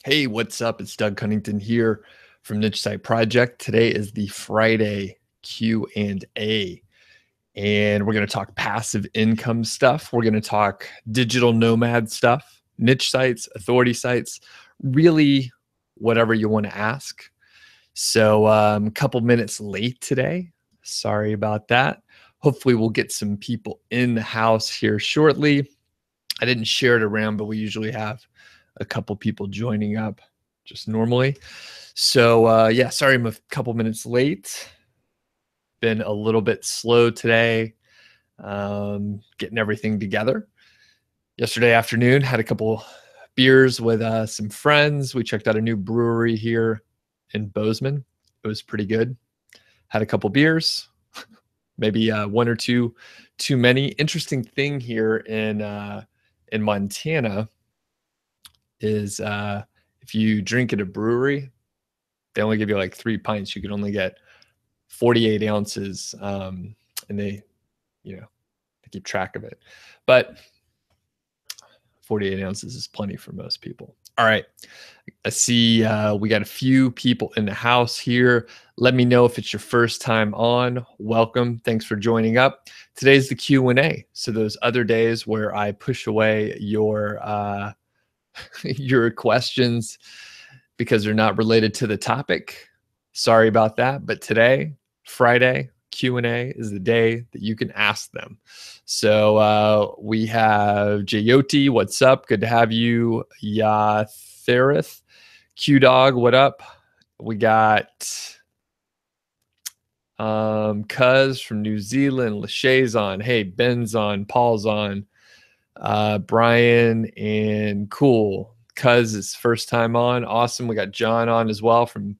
Hey, what's up? It's Doug Cunnington here from Niche Site Project. Today is the Friday Q&A, and we're going to talk passive income stuff. We're going to talk digital nomad stuff, niche sites, authority sites, really whatever you want to ask. So a couple minutes late today. Sorry about that. Hopefully we'll get some people in the house here shortly. I didn't share it around, but we usually have a couple people joining up just normally. So yeah, sorry I'm a couple minutes late. Been a little bit slow today, getting everything together. Yesterday afternoon, had a couple beers with some friends. We checked out a new brewery here in Bozeman. It was pretty good. Had a couple beers, maybe one or two too many. Interesting thing here in Montana is if you drink at a brewery, they only give you like 3 pints. You can only get 48 ounces, and they keep track of it. But 48 ounces is plenty for most people. All right. I see we got a few people in the house here. Let me know if it's your first time on. Welcome. Thanks for joining up. Today's the Q&A. So those other days where I push away your your questions because they're not related to the topic, sorry about that. But today, Friday, Q&A is the day that you can ask them. So we have Jayoti, what's up? Good to have you. Yatherith, Q-Dog, what up? We got Cuz from New Zealand, Lachey's on. Hey, Ben's on, Paul's on. Brian and Cool. Cuz is first time on. Awesome. We got John on as well from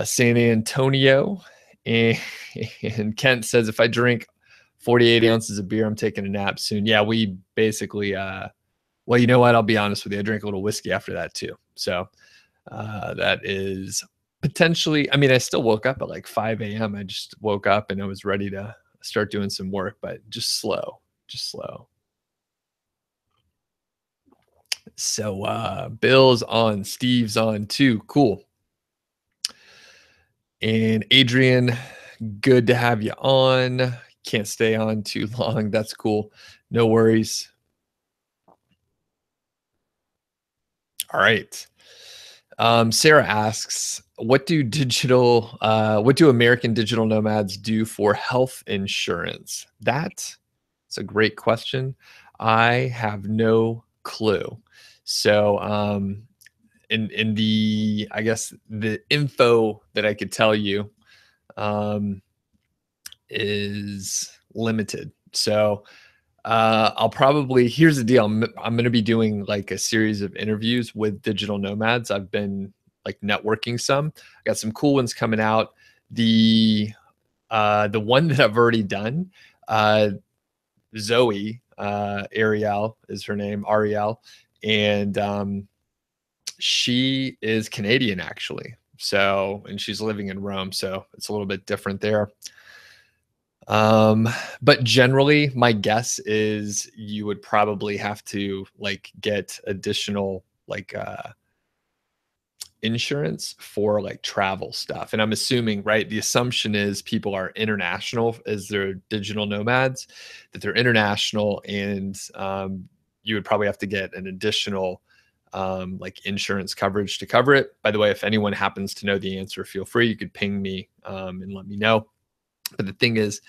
San Antonio. And Kent says, if I drink 48 ounces of beer, I'm taking a nap soon. Yeah, we basically, well, you know what? I'll be honest with you. I drank a little whiskey after that too. So that is potentially, I mean, I still woke up at like 5 a.m. I just woke up and I was ready to start doing some work, but just slow. So Bill's on, Steve's on too. Cool. And Adrian, good to have you on. Can't stay on too long. That's cool. No worries. All right. Sarah asks, what do American digital nomads do for health insurance? That's a great question. I have no clue. So in the, I guess the info that I could tell you is limited. So I'll probably, here's the deal. I'm going to be doing like a series of interviews with digital nomads. I've been like networking some. I got some cool ones coming out. The one that I've already done, Zoe, Ariel is her name, Ariel, and she is Canadian actually. So, and she's living in Rome, so it's a little bit different there. But generally my guess is you would probably have to like get additional like insurance for like travel stuff. And I'm assuming, right, the assumption is people are international as they're digital nomads, that they're international, and you would probably have to get an additional like insurance coverage to cover it. By the way, if anyone happens to know the answer, feel free, you could ping me and let me know. But the thing is,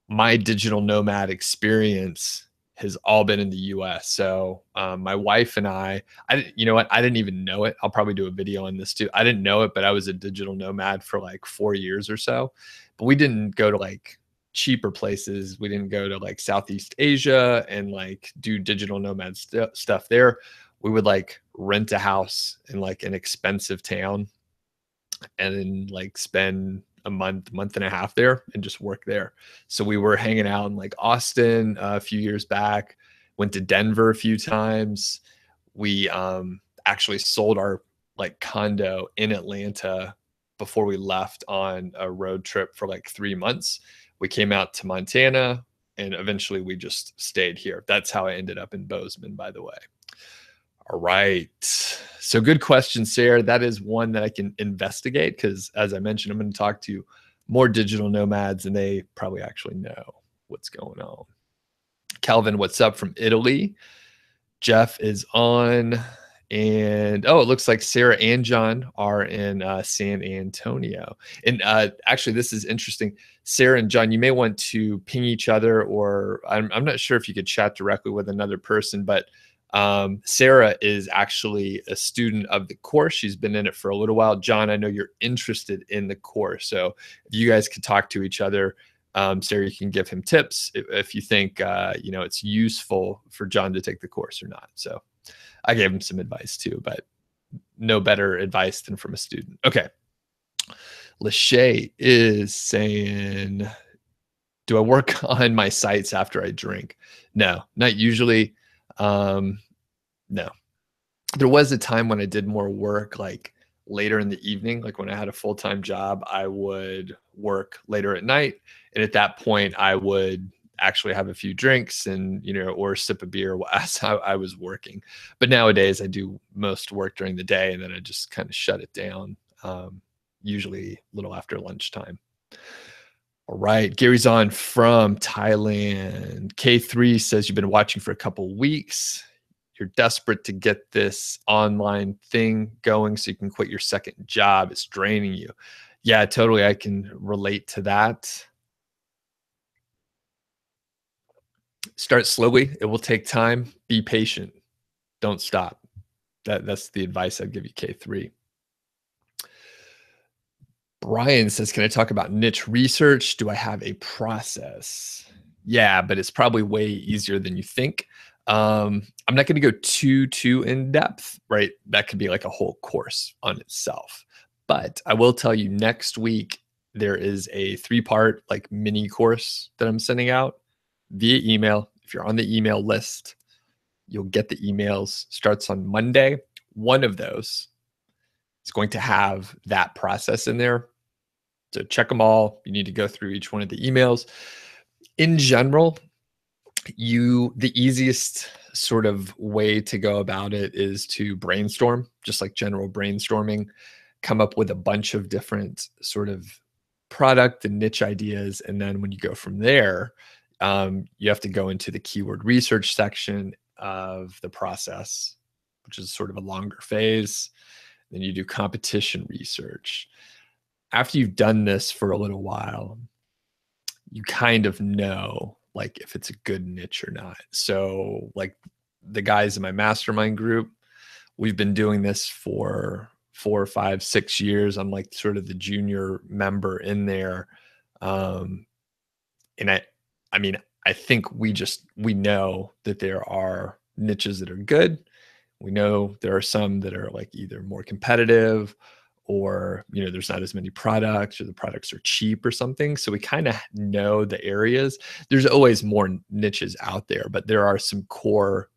my digital nomad experience has all been in the US. So my wife and you know what? I didn't even know it. I'll probably do a video on this too. I didn't know it, but I was a digital nomad for like 4 years or so. But we didn't go to like cheaper places. We didn't go to like Southeast Asia and like do digital nomad stuff there. We would like rent a house in like an expensive town and then like spend a month and a half there and just work there. So we were hanging out in like Austin a few years back, went to Denver a few times. We actually sold our like condo in Atlanta before we left on a road trip for like 3 months. We came out to Montana and eventually we just stayed here. That's how I ended up in Bozeman, by the way. All right. So good question, Sarah. That is one that I can investigate because, as I mentioned, I'm going to talk to more digital nomads and they probably actually know what's going on. Calvin, what's up from Italy? Jeff is on. And oh, it looks like Sarah and John are in San Antonio. And actually, this is interesting. Sarah and John, you may want to ping each other, or I'm not sure if you could chat directly with another person, but Sarah is actually a student of the course. She's been in it for a little while. John, I know you're interested in the course. So if you guys could talk to each other, Sarah, you can give him tips if you think, it's useful for John to take the course or not. So I gave him some advice too, but no better advice than from a student. Okay. Lachey is saying, do I work on my sites after I drink? No, not usually. No. There was a time when I did more work like later in the evening, like when I had a full-time job, I would work later at night. And at that point, I would actually have a few drinks and, or sip a beer as I was working. But nowadays I do most work during the day and then I just kind of shut it down, usually a little after lunchtime. All right. Gary's on from Thailand. K3 says you've been watching for a couple weeks. You're desperate to get this online thing going so you can quit your second job. It's draining you. Yeah, totally. I can relate to that. Start slowly. It will take time. Be patient. Don't stop. That's the advice I'd give you, K3. Brian says, can I talk about niche research? Do I have a process? Yeah, but it's probably way easier than you think. I'm not going to go too in depth, right? That could be like a whole course on itself. But I will tell you next week, there is a 3-part like mini course that I'm sending out via email. If you're on the email list, you'll get the emails. Starts on Monday. One of those is going to have that process in there. So check them all. You need to go through each one of the emails. In general, the easiest sort of way to go about it is to brainstorm, just like general brainstorming, come up with a bunch of different sort of product and niche ideas. And then when you go from there, you have to go into the keyword research section of the process, which is sort of a longer phase. Then you do competition research. After you've done this for a little while, you kind of know like if it's a good niche or not. So like the guys in my mastermind group, we've been doing this for 4, 5, 6 years. I'm like sort of the junior member in there. And I think we know that there are niches that are good. We know there are some that are like either more competitive or, there's not as many products or the products are cheap or something. So we kind of know the areas. There's always more niches out there, but there are some core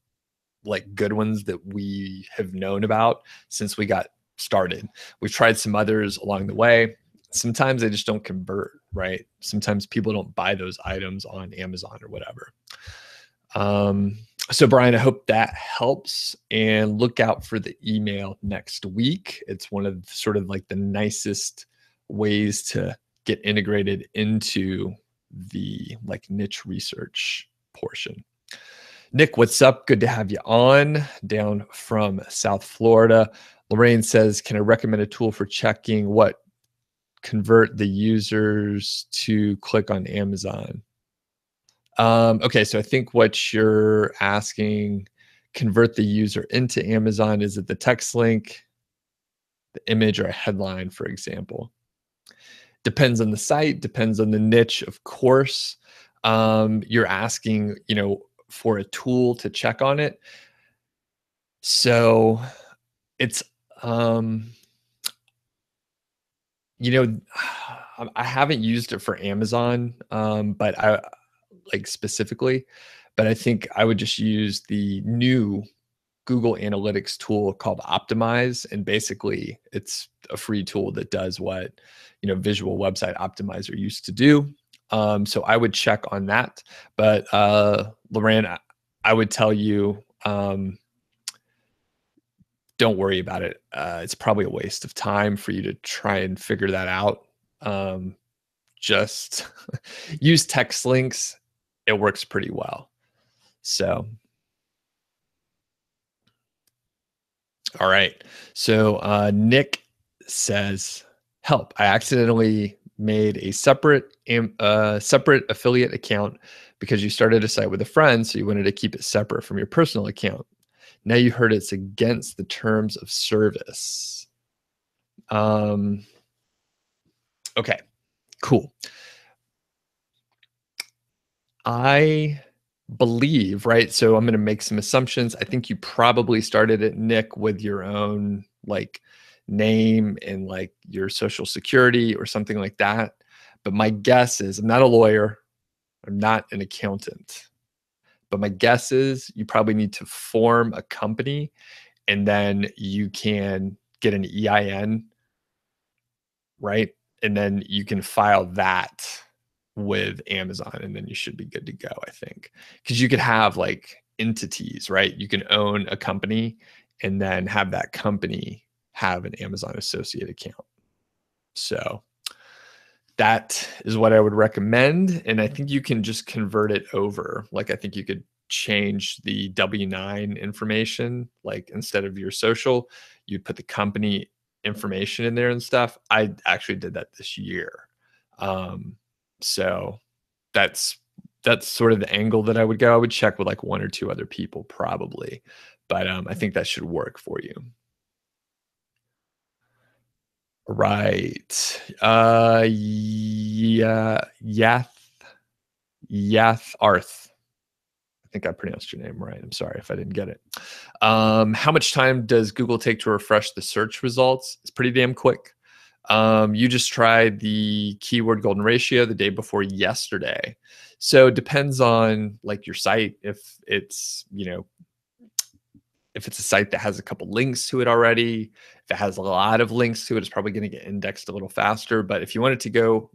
like good ones that we have known about since we got started. We've tried some others along the way. Sometimes they just don't convert, right? Sometimes people don't buy those items on Amazon or whatever. So Brian, I hope that helps, and look out for the email next week. It's one of sort of like the nicest ways to get integrated into the like niche research portion. Nick, what's up? Good to have you on down from South Florida. Lorraine says, can I recommend a tool for checking what convert the users to click on Amazon? Okay, so I think what you're asking, convert the user into Amazon, is it the text link, the image, or a headline, for example? Depends on the site, depends on the niche, of course. You're asking, for a tool to check on it. So it's, I haven't used it for Amazon, but I like specifically, but I think I would just use the new Google Analytics tool called Optimize. And basically it's a free tool that does what, Visual Website Optimizer used to do. So I would check on that. But Lorraine, I would tell you, don't worry about it. It's probably a waste of time for you to try and figure that out. Just use text links. It works pretty well. So, all right. So, Nick says, "Help! I accidentally made a separate affiliate account because you started a site with a friend, so you wanted to keep it separate from your personal account. Now you heard it's against the terms of service." Um, okay, cool. I believe, right? So I'm going to make some assumptions. I think you probably started it, Nick, with your own like name and like your social security or something like that. But my guess is I'm not a lawyer, I'm not an accountant. But my guess is you probably need to form a company and then you can get an EIN, right? And then you can file that with Amazon and then you should be good to go, I think. Because you could have like entities, right? You can own a company and then have that company have an Amazon associate account. So that is what I would recommend. And I think you can just convert it over. Like, I think you could change the W-9 information. Like, instead of your social, you'd put the company information in there and stuff. I actually did that this year. So that's sort of the angle that I would go. I would check with like one or two other people probably, but I think that should work for you. Right. Yeah, Yath Arth. I think I pronounced your name right. I'm sorry if I didn't get it. How much time does Google take to refresh the search results? It's pretty damn quick. You just tried the keyword golden ratio the day before yesterday. So it depends on like your site. If it's, if it's a site that has a couple links to it already, if it has a lot of links to it, it's probably going to get indexed a little faster. But if you want it to go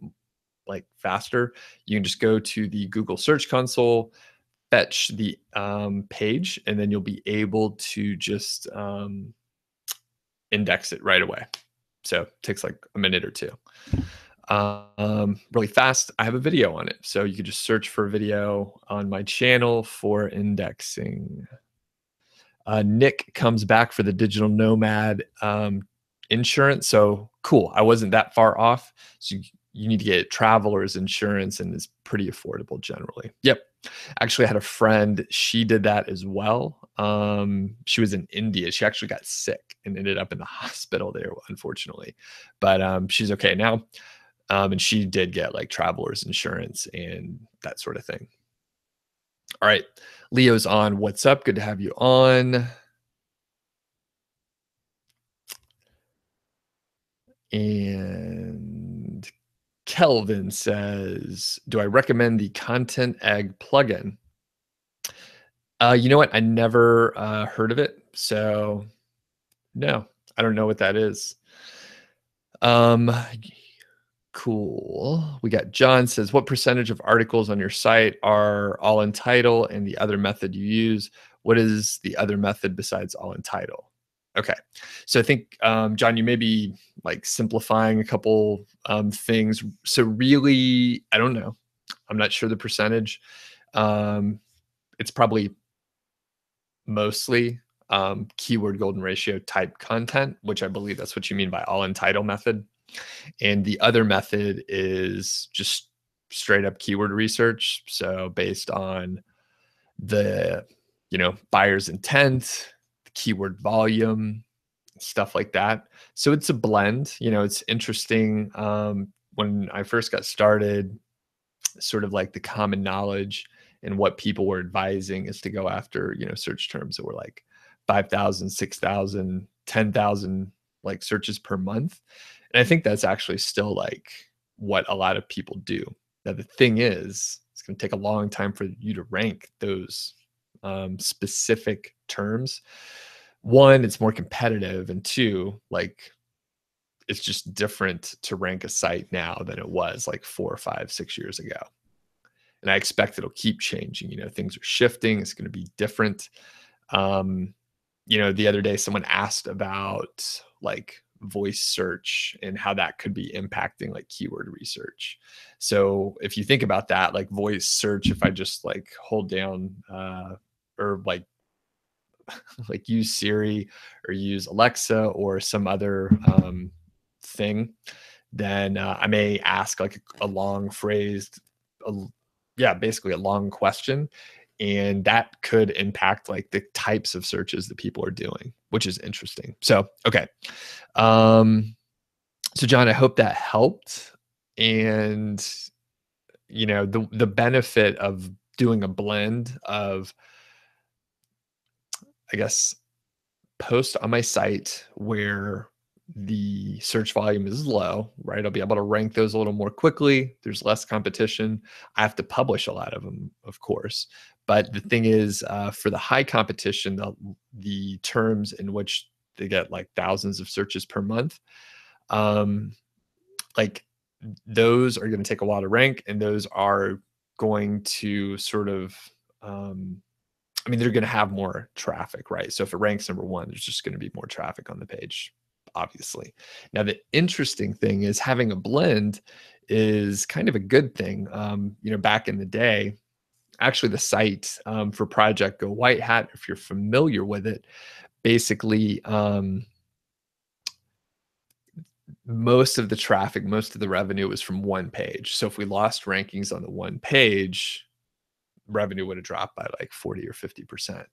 like faster, you can just go to the Google Search Console, fetch the page, and then you'll be able to just index it right away. So it takes like a minute or two. Really fast. I have a video on it. So you could just search for a video on my channel for indexing. Nick comes back for the digital nomad insurance. So cool. I wasn't that far off. So you need to get traveler's insurance and it's pretty affordable generally. Yep. Actually, I had a friend, she did that as well. She was in India. She actually got sick and ended up in the hospital there, unfortunately. But she's okay now. And she did get like traveler's insurance and that sort of thing. All right. Leo's on. What's up? Good to have you on. And Kelvin says, do I recommend the Content Egg plugin? You know what? I never heard of it. So no, I don't know what that is. Cool. We got John says, what percentage of articles on your site are all in title and the other method you use? What is the other method besides all in title? Okay. So I think, John, you may be like simplifying a couple things. So really, I don't know. I'm not sure the percentage. It's probably mostly keyword golden ratio type content, which I believe that's what you mean by all in title method. And the other method is just straight up keyword research. So based on the, buyer's intent, the keyword volume, stuff like that. So it's a blend. It's interesting. When I first got started, sort of like the common knowledge and what people were advising is to go after, search terms that were like 5,000, 6,000, 10,000 like searches per month. And I think that's actually still like what a lot of people do. Now, the thing is, it's going to take a long time for you to rank those specific terms. One, it's more competitive. And two, like it's just different to rank a site now than it was like 4 or 5, 6 years ago. And I expect it'll keep changing. Things are shifting. It's going to be different. The other day someone asked about like voice search and how that could be impacting like keyword research. So if you think about that, like voice search, if I just like hold down or like use Siri or use Alexa or some other thing, then I may ask like a long phrased, a, yeah, basically a long question. And that could impact like the types of searches that people are doing, which is interesting. So, okay. Um, so John, I hope that helped. And, the benefit of doing a blend of, I guess, post on my site where the search volume is low, right? I'll be able to rank those a little more quickly. There's less competition. I have to publish a lot of them, of course. But the thing is, for the high competition, the terms in which they get like thousands of searches per month, um, like those are going to take a while to rank, and those are going to sort of they're going to have more traffic, right? So if it ranks number one, there's just going to be more traffic on the page, obviously. Now, the interesting thing is having a blend is kind of a good thing. Back in the day, actually, the site for Project Go White Hat, if you're familiar with it, basically most of the traffic, most of the revenue was from one page. So if we lost rankings on the one page, revenue would have dropped by like 40 or 50%.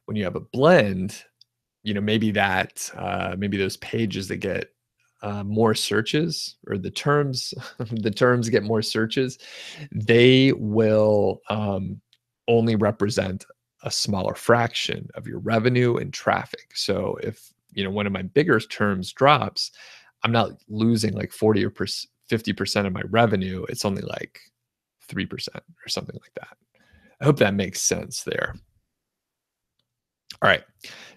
When you have a blend, maybe those pages that get more searches, or the terms the terms get more searches, they will only represent a smaller fraction of your revenue and traffic. So if one of my bigger terms drops, I'm not losing like 40 or 50% of my revenue. It's only like 3% or something like that. I hope that makes sense there. All right.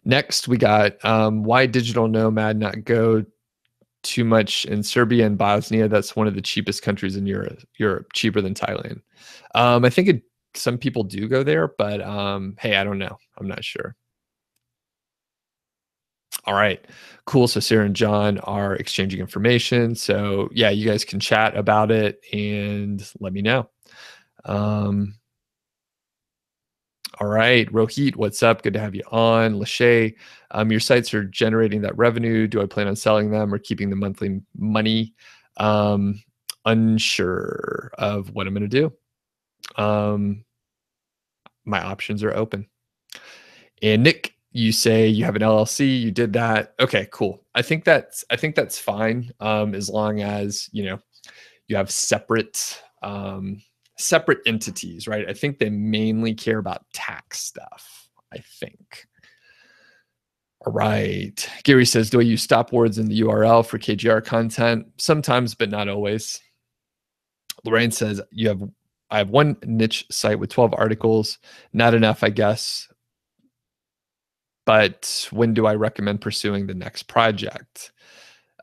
Next, we got why digital nomad not go too much in Serbia and Bosnia. That's one of the cheapest countries in Europe, cheaper than Thailand. I think some people do go there, but hey, I don't know. I'm not sure. All right, cool. So Sarah and John are exchanging information. So yeah, you guys can chat about it and let me know. Um, All right, Rohit, what's up? Good to have you on. Lachey, your sites are generating that revenue. Do I plan on selling them or keeping the monthly money? Unsure of what I'm going to do. My options are open. And Nick, you say you have an LLC. You did that. Okay, cool. I think that's fine. As long as you have separate entities, right? I think they mainly care about tax stuff, I think. All right. Gary says, do I use stop words in the URL for KGR content? Sometimes, but not always. Lorraine says, I have one niche site with 12 articles. Not enough, I guess. But when do I recommend pursuing the next project?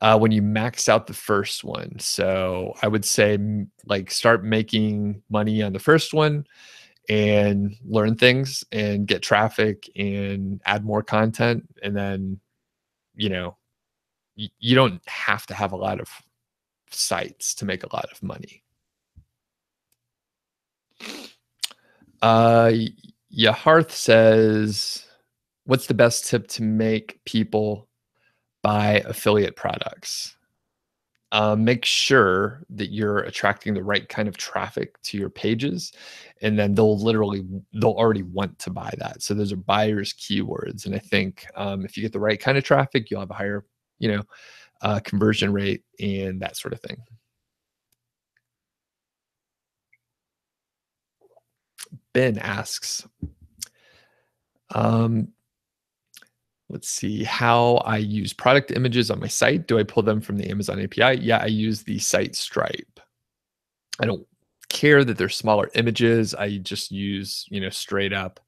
When you max out the first one. So I would say like start making money on the first one and learn things and get traffic and add more content. And then, you don't have to have a lot of sites to make a lot of money. Yaharth says, what's the best tip to make people buy affiliate products? Make sure that you're attracting the right kind of traffic to your pages, and then they'll already want to buy that. So those are buyers keywords. And I think if you get the right kind of traffic, you'll have a higher, conversion rate and that sort of thing. Ben asks, let's see how I use product images on my site. Do I pull them from the Amazon API? Yeah, I use the site stripe. I don't care that they're smaller images. I just use, straight up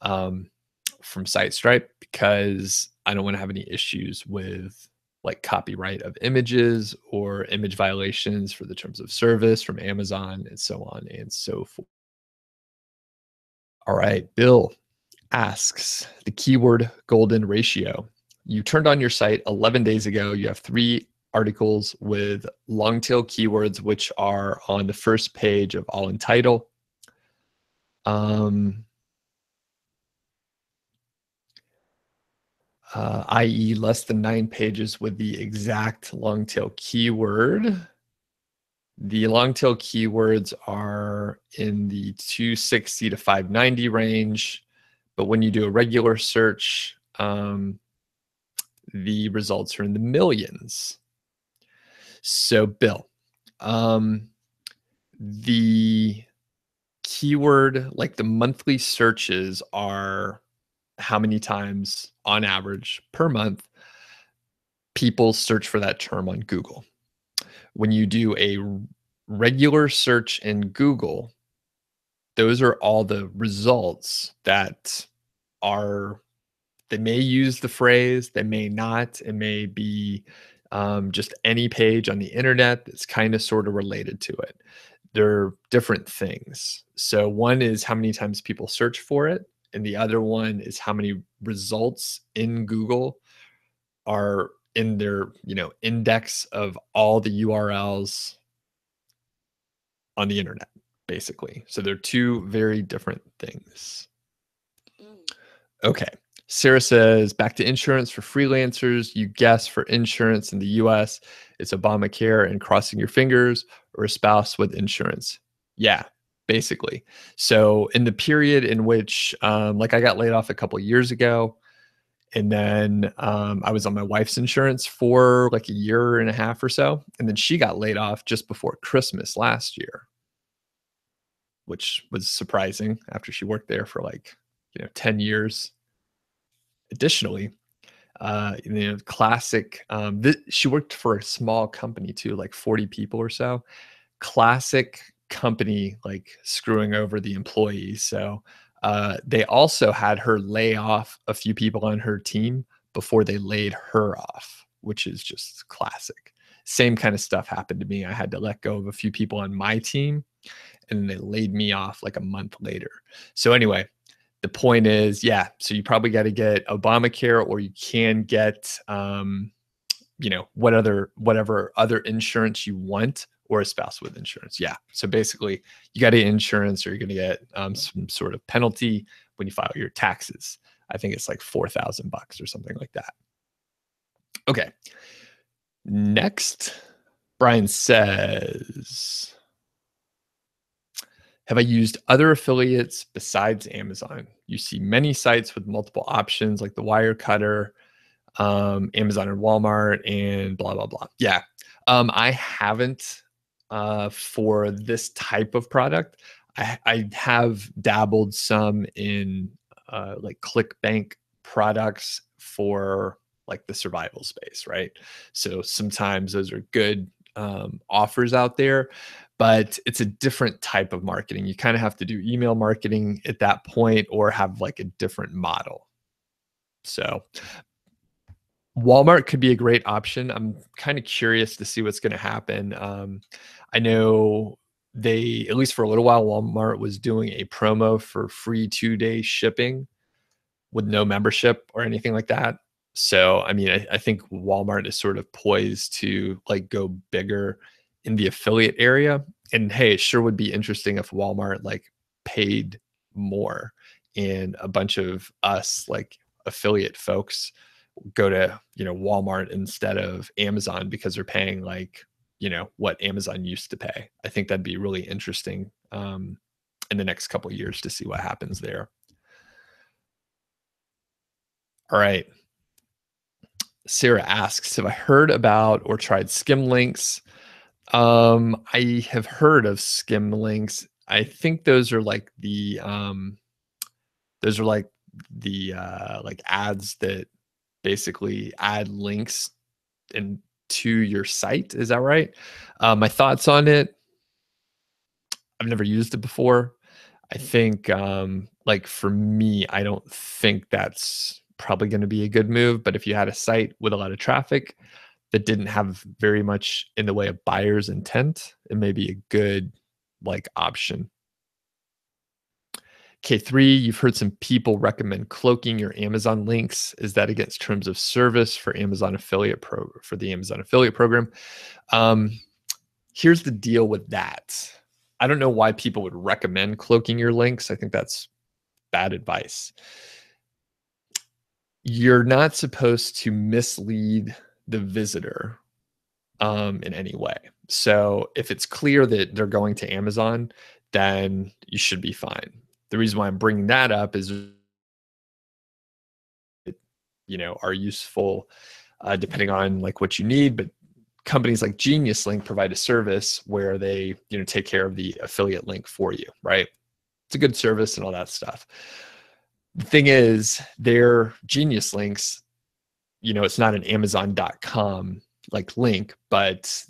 from site stripe because I don't want to have any issues with like copyright of images or image violations for the terms of service from Amazon and so on and so forth. All right, Bill. asks the keyword golden ratio. You turned on your site 11 days ago. You have 3 articles with long tail keywords, which are on the first page of all in title. I.e. less than 9 pages with the exact long tail keyword. The long tail keywords are in the 260 to 590 range, but when you do a regular search, the results are in the millions. So, Bill, the keyword, like the monthly searches, are how many times on average per month people search for that term on Google. When you do a regular search in Google, those are all the results that are, they may use the phrase, they may not. It may be just any page on the internet that's kind of sort of related to it. They're different things. So one is how many times people search for it, and the other one is how many results in Google are in their, index of all the URLs on the internet, basically. So they're 2 very different things. Okay. Sarah says, back to insurance for freelancers. You guess for insurance in the US, it's Obamacare and crossing your fingers, or a spouse with insurance. Yeah, basically. So in the period in which, like I got laid off a couple years ago, and then I was on my wife's insurance for like a year and a half or so. And then she got laid off just before Christmas last year, which was surprising after she worked there for like, 10 years. Additionally, classic, she worked for a small company too, like 40 people or so. Classic company, like screwing over the employees. So they also had her lay off a few people on her team before they laid her off, which is just classic. Same kind of stuff happened to me. I had to let go of a few people on my team, and then they laid me off like a month later. So anyway, the point is, yeah, so you probably got to get Obamacare, or you can get, whatever other insurance you want, or a spouse with insurance. Yeah. So basically, you got to get insurance, or you're going to get some sort of penalty when you file your taxes. I think it's like $4,000 or something like that. Okay. Next, Brian says, have I used other affiliates besides Amazon? You see many sites with multiple options like the Wirecutter, Amazon and Walmart, and blah, blah, blah. Yeah. I haven't for this type of product. I have dabbled some in like ClickBank products for like the survival space, right? So sometimes those are good offers out there, but it's a different type of marketing. You kind of have to do email marketing at that point, or have like a different model. So Walmart could be a great option. I'm kind of curious to see what's going to happen. I know they, at least for a little while, Walmart was doing a promo for free 2-day shipping with no membership or anything like that. So, I mean, I think Walmart is sort of poised to like go bigger in the affiliate area. And hey, it sure would be interesting if Walmart like paid more, and a bunch of us like affiliate folks go to, Walmart instead of Amazon, because they're paying like, what Amazon used to pay. I think that'd be really interesting in the next couple of years to see what happens there. All right. Sarah asks, have I heard about or tried skim links? I have heard of skim links. I think those are like the like ads that basically add links into your site. Is that right? My thoughts on it, I've never used it before. I think like for me, I don't think that's probably going to be a good move. But if you had a site with a lot of traffic that didn't have very much in the way of buyer's intent, it may be a good like option. K3, you've heard some people recommend cloaking your Amazon links. Is that against terms of service for the Amazon affiliate program? Um, Here's the deal with that. I don't know why people would recommend cloaking your links. I think that's bad advice. You're not supposed to mislead the visitor in any way. So if it's clear that they're going to Amazon, then you should be fine. The reason why I'm bringing that up is, are useful depending on like what you need. But companies like Genius Link provide a service where they, take care of the affiliate link for you, right? It's a good service and all that stuff. The thing is, their Genius Links, it's not an Amazon.com like link, but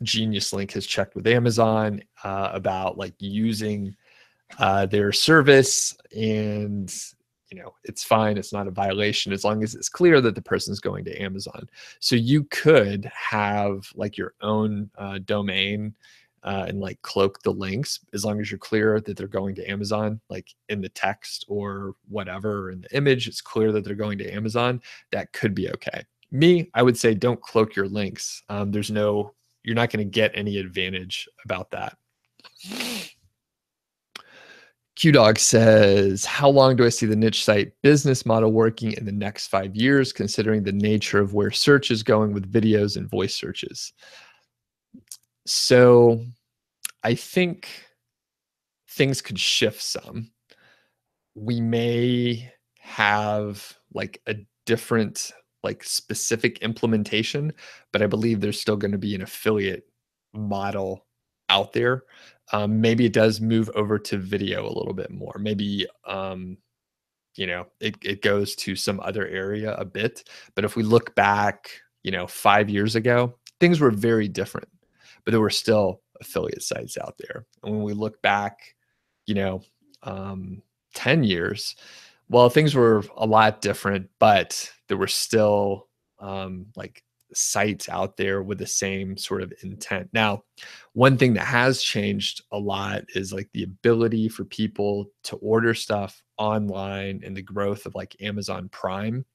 Genius Link has checked with Amazon about like using their service, and it's fine. It's not a violation as long as it's clear that the person's going to Amazon. So you could have like your own domain and like cloak the links as long as you're clear that they're going to Amazon, like in the text or whatever, or in the image, it's clear that they're going to Amazon. That could be okay. I would say don't cloak your links. You're not going to get any advantage about that. QDog says, how long do I see the niche site business model working in the next 5 years, considering the nature of where search is going with videos and voice searches? So I think things could shift some. We may have like a different, like specific implementation, but I believe there's still going to be an affiliate model out there. Maybe it does move over to video a little bit more. Maybe it goes to some other area a bit. But if we look back, 5 years ago, things were very different, but there were still affiliate sites out there. And when we look back, you know, 10 years, well, things were a lot different, but there were still like sites out there with the same sort of intent. Now, one thing that has changed a lot is like the ability for people to order stuff online and the growth of like Amazon Prime.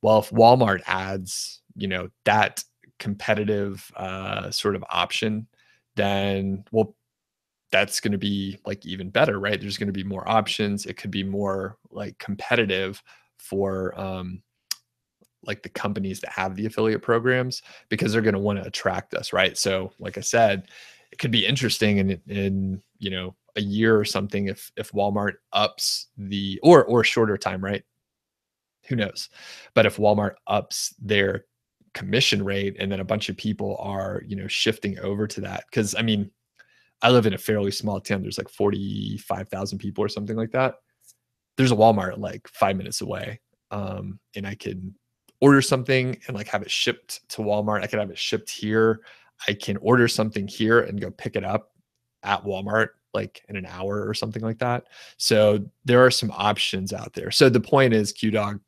Well, if Walmart adds, that competitive sort of option, then well, that's going to be like even better, right? There's going to be more options. It could be more like competitive for like the companies that have the affiliate programs, because they're going to want to attract us, right? So like I said, it could be interesting in a year or something if Walmart ups the or shorter time, right? Who knows? But if Walmart ups their commission rate and then a bunch of people are, shifting over to that, because I mean, I live in a fairly small town. There's like 45,000 people or something like that. There's a Walmart like 5 minutes away. And I could order something and like have it shipped to Walmart. I could have it shipped here. I can order something here and go pick it up at Walmart like in an hour or something like that. So there are some options out there. So the point is, QDog,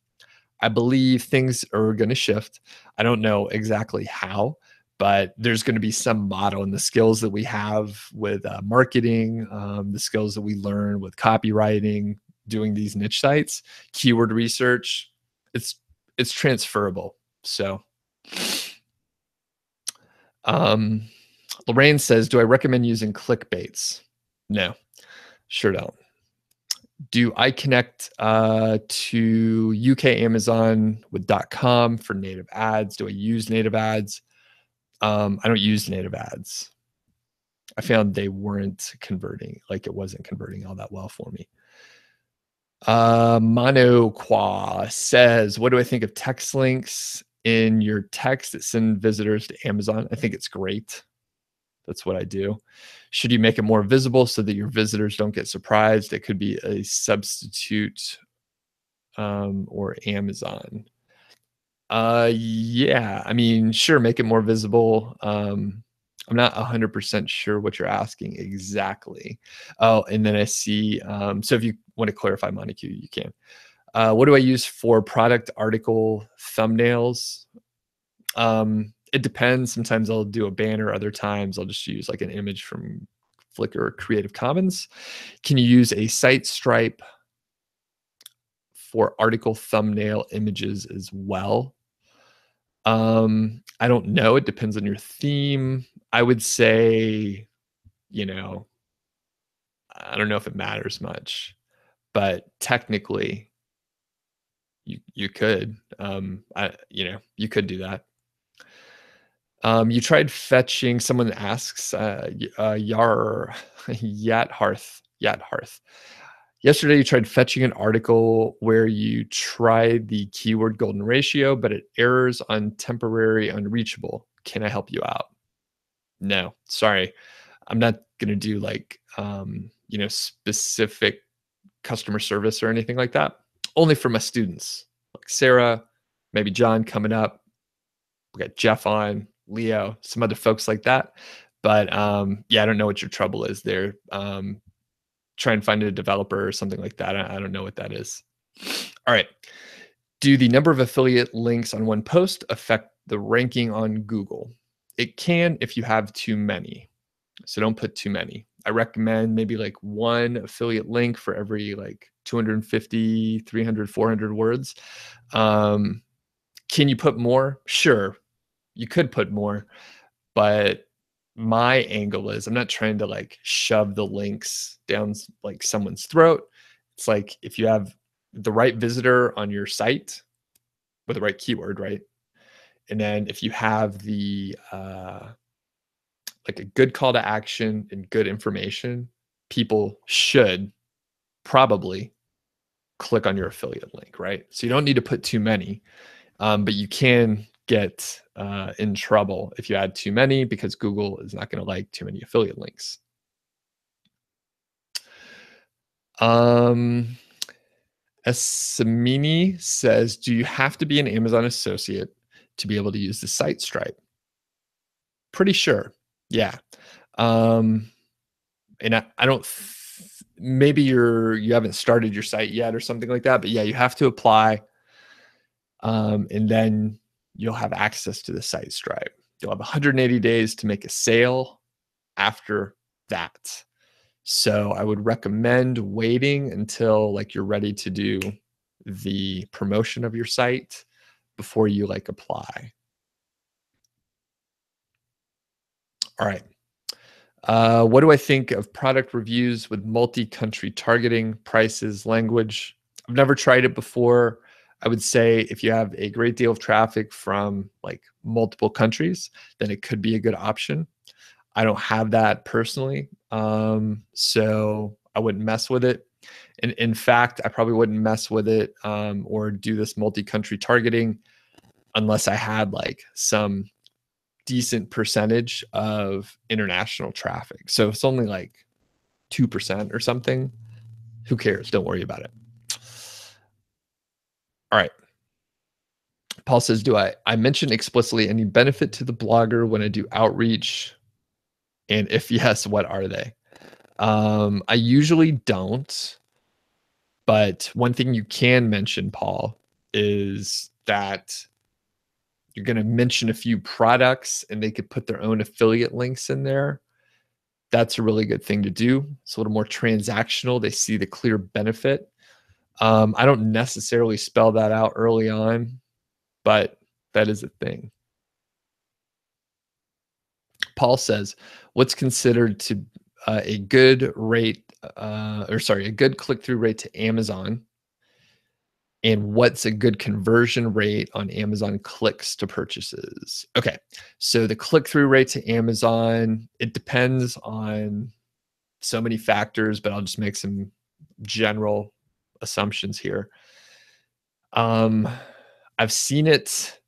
I believe things are going to shift. I don't know exactly how, but there's going to be some model, and the skills that we have with marketing, the skills that we learn with copywriting, doing these niche sites, keyword research, it's transferable. So Lorraine says, do I recommend using clickbaits? No, sure don't. Do I connect to UK Amazon with .com for native ads? Do I use native ads? I don't use native ads. I found they weren't converting, like it wasn't converting all that well for me. Monoqua says, what do I think of text links in your text that send visitors to Amazon? I think it's great. That's what I do. Should you make it more visible so that your visitors don't get surprised? It could be a substitute or Amazon. Yeah, I mean, sure, make it more visible. I'm not 100% sure what you're asking exactly. Oh, and then I see, so if you want to clarify, Monica, you can. What do I use for product article thumbnails? It depends. Sometimes I'll do a banner. Other times I'll just use like an image from Flickr, or Creative Commons? Can you use a site stripe for article thumbnail images as well? I don't know. It depends on your theme. I would say, you know, I don't know if it matters much, but technically you could. You could do that. You tried fetching, someone asks, Yar Yat Hearth. Yesterday, you tried fetching an article where you tried the keyword golden ratio, but it errors on temporary unreachable. Can I help you out? No, sorry. I'm not going to do like, specific customer service or anything like that. Only for my students, like Sarah, maybe John coming up. We got Jeff on, Leo, some other folks like that. But yeah, I don't know what your trouble is there. Try and find a developer or something like that. I don't know what that is. All right. Do the number of affiliate links on one post affect the ranking on Google? It can if you have too many. So don't put too many. I recommend maybe like one affiliate link for every like 250, 300, 400 words. Can you put more? Sure, you could put more, but my angle is I'm not trying to like shove the links down like someone's throat. It's like if you have the right visitor on your site with the right keyword, right? And then if you have the like a good call to action and good information, people should probably click on your affiliate link, right? So you don't need to put too many, but you can get in trouble if you add too many because Google is not going to like too many affiliate links. Samini says, do you have to be an Amazon associate to be able to use the site stripe? Pretty sure. Yeah. And I don't, maybe you haven't started your site yet or something like that, but yeah, you have to apply. And then you'll have access to the site stripe. You'll have 180 days to make a sale after that. So I would recommend waiting until like you're ready to do the promotion of your site before you like apply. All right. What do I think of product reviews with multi-country targeting, prices, language? I've never tried it before. I would say if you have a great deal of traffic from like multiple countries, then it could be a good option. I don't have that personally, so I wouldn't mess with it. And in fact, I probably wouldn't mess with it or do this multi-country targeting unless I had like some decent percentage of international traffic. So if it's only like 2% or something, who cares? Don't worry about it. All right. Paul says, do I mention explicitly any benefit to the blogger when I do outreach? And if yes, what are they? I usually don't. But one thing you can mention, Paul, is that you're going to mention a few products and they could put their own affiliate links in there. That's a really good thing to do. It's a little more transactional. They see the clear benefit. I don't necessarily spell that out early on, but that is a thing. Paul says, what's considered to a good rate, a good click-through rate to Amazon? And what's a good conversion rate on Amazon clicks to purchases? Okay, so the click-through rate to Amazon, it depends on so many factors, but I'll just make some general assumptions here. I've seen it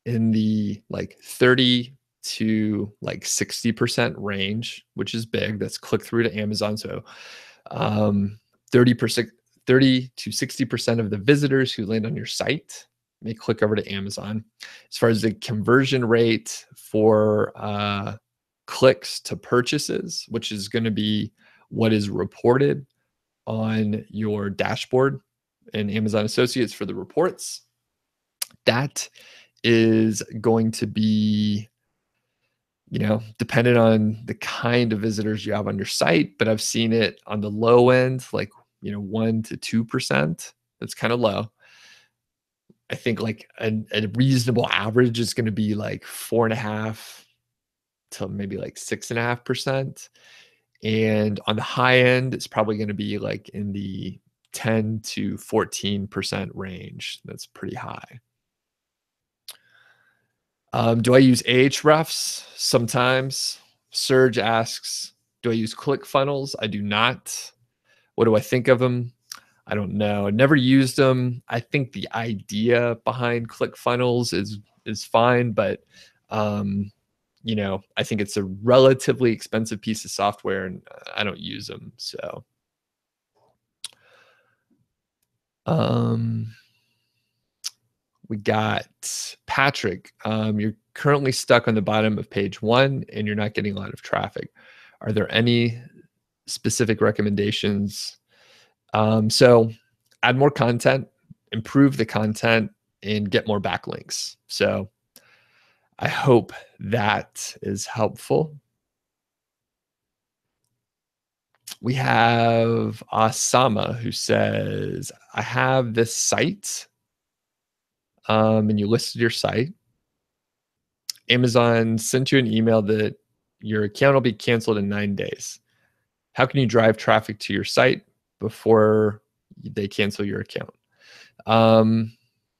in the like 30 to like 60% range, which is big. That's click through to Amazon. So 30%, 30 to 60% of the visitors who land on your site may click over to Amazon. As far as the conversion rate for clicks to purchases, which is going to be what is reported on your dashboard and Amazon Associates for the reports, that is going to be depending on the kind of visitors you have on your site, but I've seen it on the low end, like, 1 to 2%. That's kind of low. I think like a reasonable average is going to be like 4.5 to maybe like 6.5%. And on the high end, it's probably going to be like in the 10 to 14% range. That's pretty high. Do I use Ahrefs? Sometimes. Serge asks, do I use ClickFunnels? I do not. What do I think of them? I don't know. I never used them. I think the idea behind ClickFunnels is fine, but I think it's a relatively expensive piece of software, and I don't use them. So, we got Patrick. You're currently stuck on the bottom of page 1, and you're not getting a lot of traffic. Are there any specific recommendations? So, add more content, improve the content, and get more backlinks. So, I hope that is helpful. We have Asama who says, I have this site, and you listed your site. Amazon sent you an email that your account will be canceled in 9 days. How can you drive traffic to your site before they cancel your account?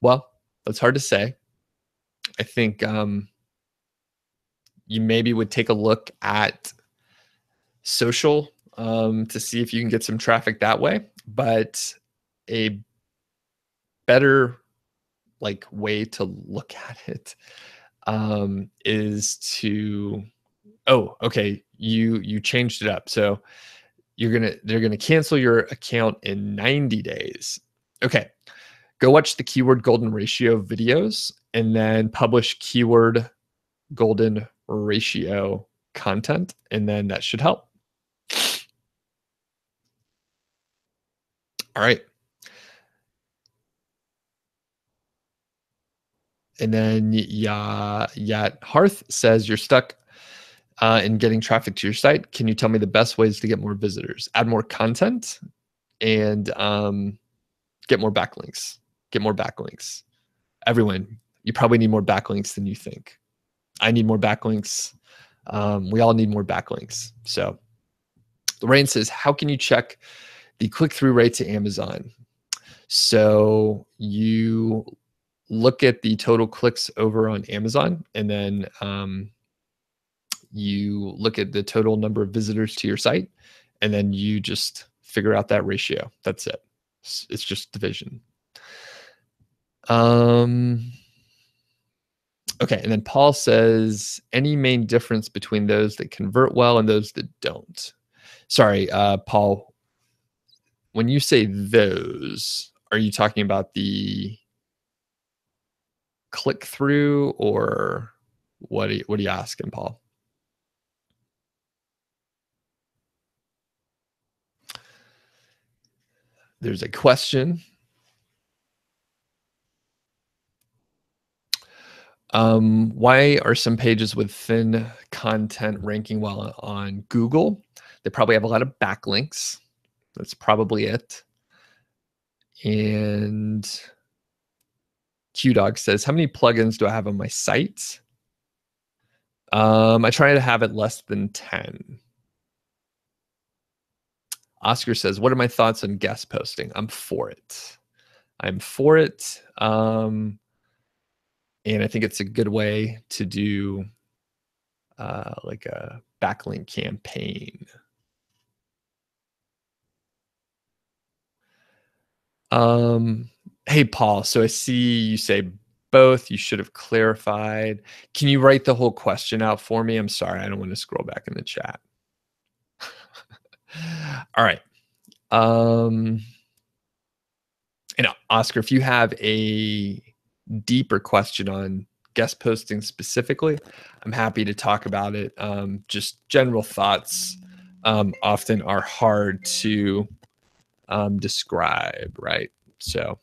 Well, that's hard to say. I think you maybe would take a look at social to see if you can get some traffic that way. But a better way to look at it is to okay, you changed it up. So they're gonna cancel your account in 90 days. Okay, go watch the keyword golden ratio videos and then publish keyword golden ratio content, and then that should help. All right. And then Hearth says you're stuck in getting traffic to your site. Can you tell me the best ways to get more visitors? Add more content and get more backlinks. Get more backlinks. Everyone, you probably need more backlinks than you think. I need more backlinks. We all need more backlinks. So Lorraine says, how can you check the click-through rate to Amazon? So you look at the total clicks over on Amazon, and then you look at the total number of visitors to your site, and then you just figure out that ratio. That's it. It's just division. Okay, and then Paul says, any main difference between those that convert well and those that don't? Sorry, Paul, when you say those, are you talking about the click through, or what are you asking, Paul? There's a question. Why are some pages with thin content ranking well on Google? They probably have a lot of backlinks. That's probably it. And QDog says, how many plugins do I have on my site? I try to have it less than 10. Oscar says, what are my thoughts on guest posting? I'm for it. I'm for it. And I think it's a good way to do like a backlink campaign. Hey, Paul, so I see you say both. You should have clarified. Can you write the whole question out for me? I'm sorry, I don't want to scroll back in the chat. All right. And Oscar, if you have a deeper question on guest posting specifically, I'm happy to talk about it. Just general thoughts often are hard to describe, right? So,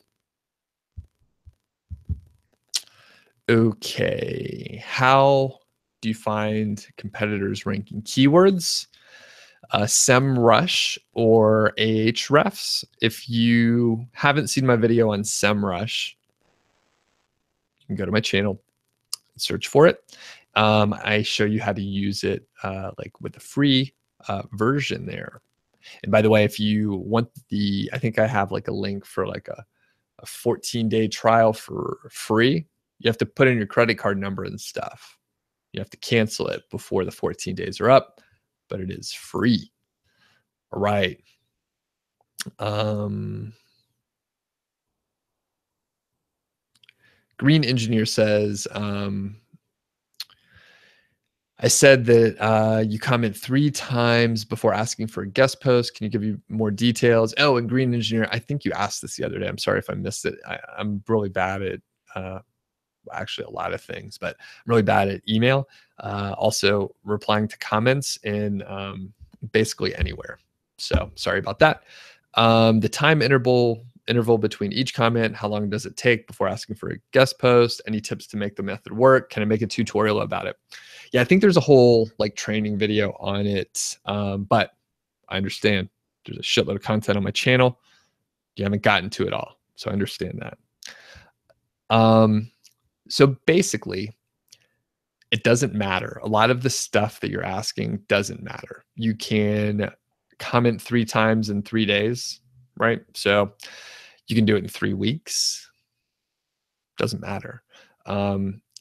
okay, how do you find competitors ranking keywords, SEMrush, or Ahrefs? If you haven't seen my video on SEMrush, you can go to my channel, search for it. I show you how to use it like with the free version there. And by the way, if you want I think I have like a link for like a 14-day trial for free. You have to put in your credit card number and stuff. You have to cancel it before the 14 days are up, but it is free. All right. Green Engineer says, I said that you comment 3 times before asking for a guest post. Can you give you more details? Oh, and Green Engineer, I think you asked this the other day. I'm sorry if I missed it. I'm really bad at actually a lot of things, but I'm really bad at email. Also replying to comments and basically anywhere. So sorry about that. The time interval between each comment, how long does it take before asking for a guest post? Any tips to make the method work? Can I make a tutorial about it? Yeah, I think there's a whole like training video on it, but I understand there's a shitload of content on my channel. You haven't gotten to it all, so I understand that. So basically, it doesn't matter. A lot of the stuff that you're asking doesn't matter. You can comment 3 times in 3 days, right? So you can do it in 3 weeks. Doesn't matter.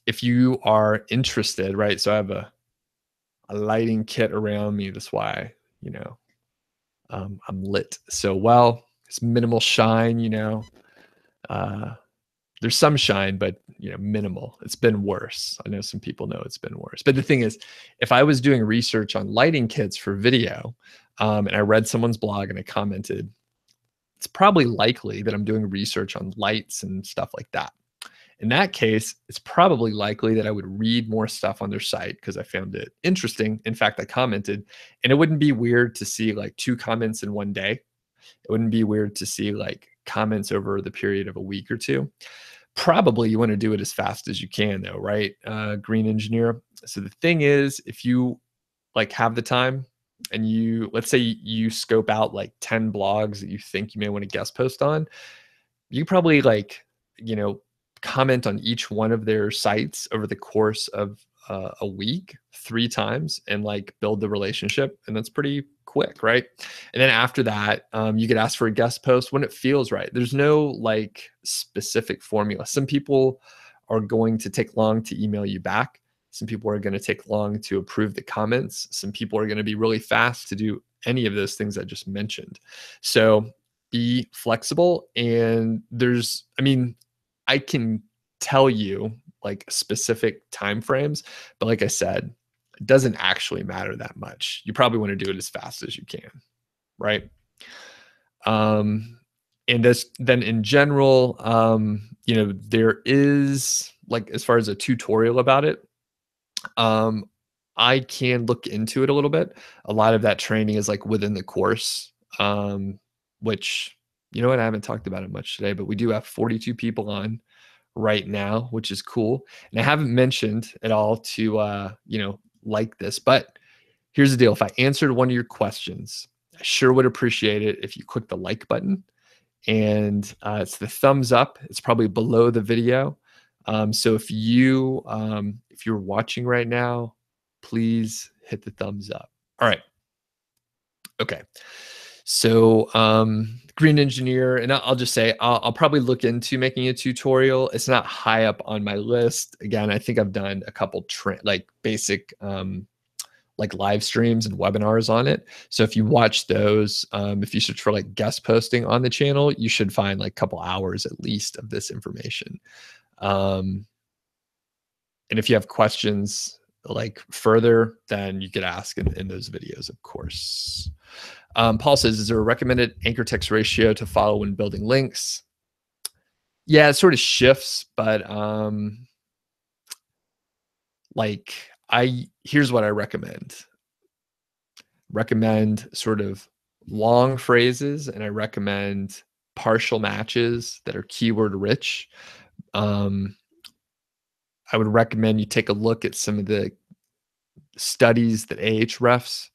If you are interested, right? So I have a lighting kit around me. That's why, I'm lit so well. It's minimal shine, there's some shine, but minimal. It's been worse. I know some people know it's been worse. But the thing is, if I was doing research on lighting kits for video, and I read someone's blog and I commented, it's probably likely that I'm doing research on lights and stuff like that. In that case, it's probably likely that I would read more stuff on their site because I found it interesting. In fact, I commented, and it wouldn't be weird to see like 2 comments in one day. It wouldn't be weird to see like comments over the period of a week or 2. Probably you want to do it as fast as you can though, right? Green Engineer. So the thing is, if you like have the time and let's say you scope out like 10 blogs that you think you may want to guest post on, you probably like, comment on each one of their sites over the course of a week 3 times and like build the relationship. And that's pretty quick, right? And then after that, you could ask for a guest post when it feels right. There's no like specific formula. Some people are going to take long to email you back. Some people are going to take long to approve the comments. Some people are going to be really fast to do any of those things I just mentioned. So be flexible. And I can tell you like specific timeframes, but like I said, it doesn't actually matter that much. You probably want to do it as fast as you can, right? And then in general, there is like, as far as a tutorial about it, I can look into it a little bit. A lot of that training is like within the course, which, I haven't talked about it much today, but we do have 42 people on right now, which is cool. And I haven't mentioned at all to, like this, but here's the deal. If I answered one of your questions, I sure would appreciate it if you click the like button, and it's the thumbs up. It's probably below the video. So if you're watching right now, please hit the thumbs up. All right. Okay. So Green Engineer, and I'll just say I'll probably look into making a tutorial. It's not high up on my list. Again, I think I've done a couple like basic like live streams and webinars on it. So if you watch those, if you search for like guest posting on the channel, you should find like a couple hours at least of this information. And if you have questions like further, then you could ask in those videos, of course. Paul says, is there a recommended anchor text ratio to follow when building links? Yeah, it sort of shifts, but here's what I recommend. Recommend sort of long phrases, and I recommend partial matches that are keyword rich. I would recommend you take a look at some of the studies that Ahrefs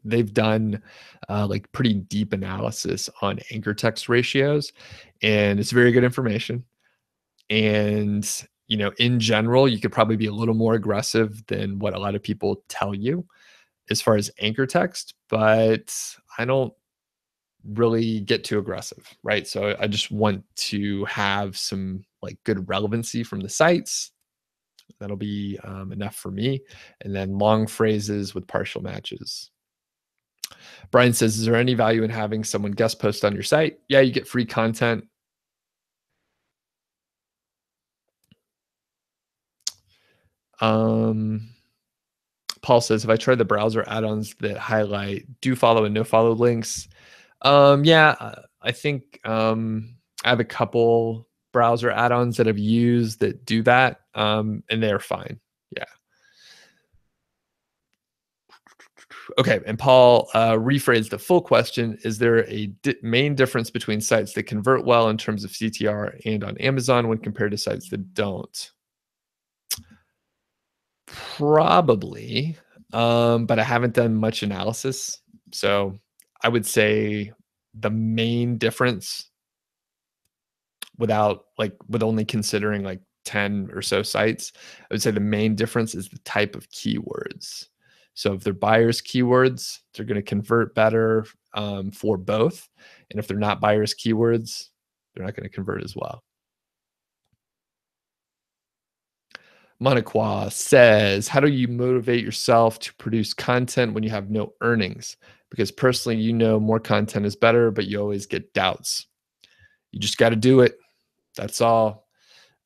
they've done like pretty deep analysis on anchor text ratios, and it's very good information. And in general, you could probably be a little more aggressive than what a lot of people tell you as far as anchor text, but I don't really get too aggressive, right? So I just want to have some like good relevancy from the sites. That'll be enough for me. And then long phrases with partial matches. Brian says, is there any value in having someone guest post on your site? Yeah, you get free content. Um, Paul says, if I try the browser add-ons that highlight do follow and no follow links, yeah, I think I have a couple browser add-ons that I've used that do that, and they're fine. Yeah. Okay, and Paul rephrased the full question. Is there a main difference between sites that convert well in terms of CTR and on Amazon when compared to sites that don't? Probably, but I haven't done much analysis. So I would say the main difference with only considering like 10 or so sites, I would say the main difference is the type of keywords. So if they're buyers keywords, they're going to convert better for both. And if they're not buyers keywords, they're not going to convert as well. Monaquah says, how do you motivate yourself to produce content when you have no earnings? Because personally, more content is better, but you always get doubts. You just got to do it. That's all.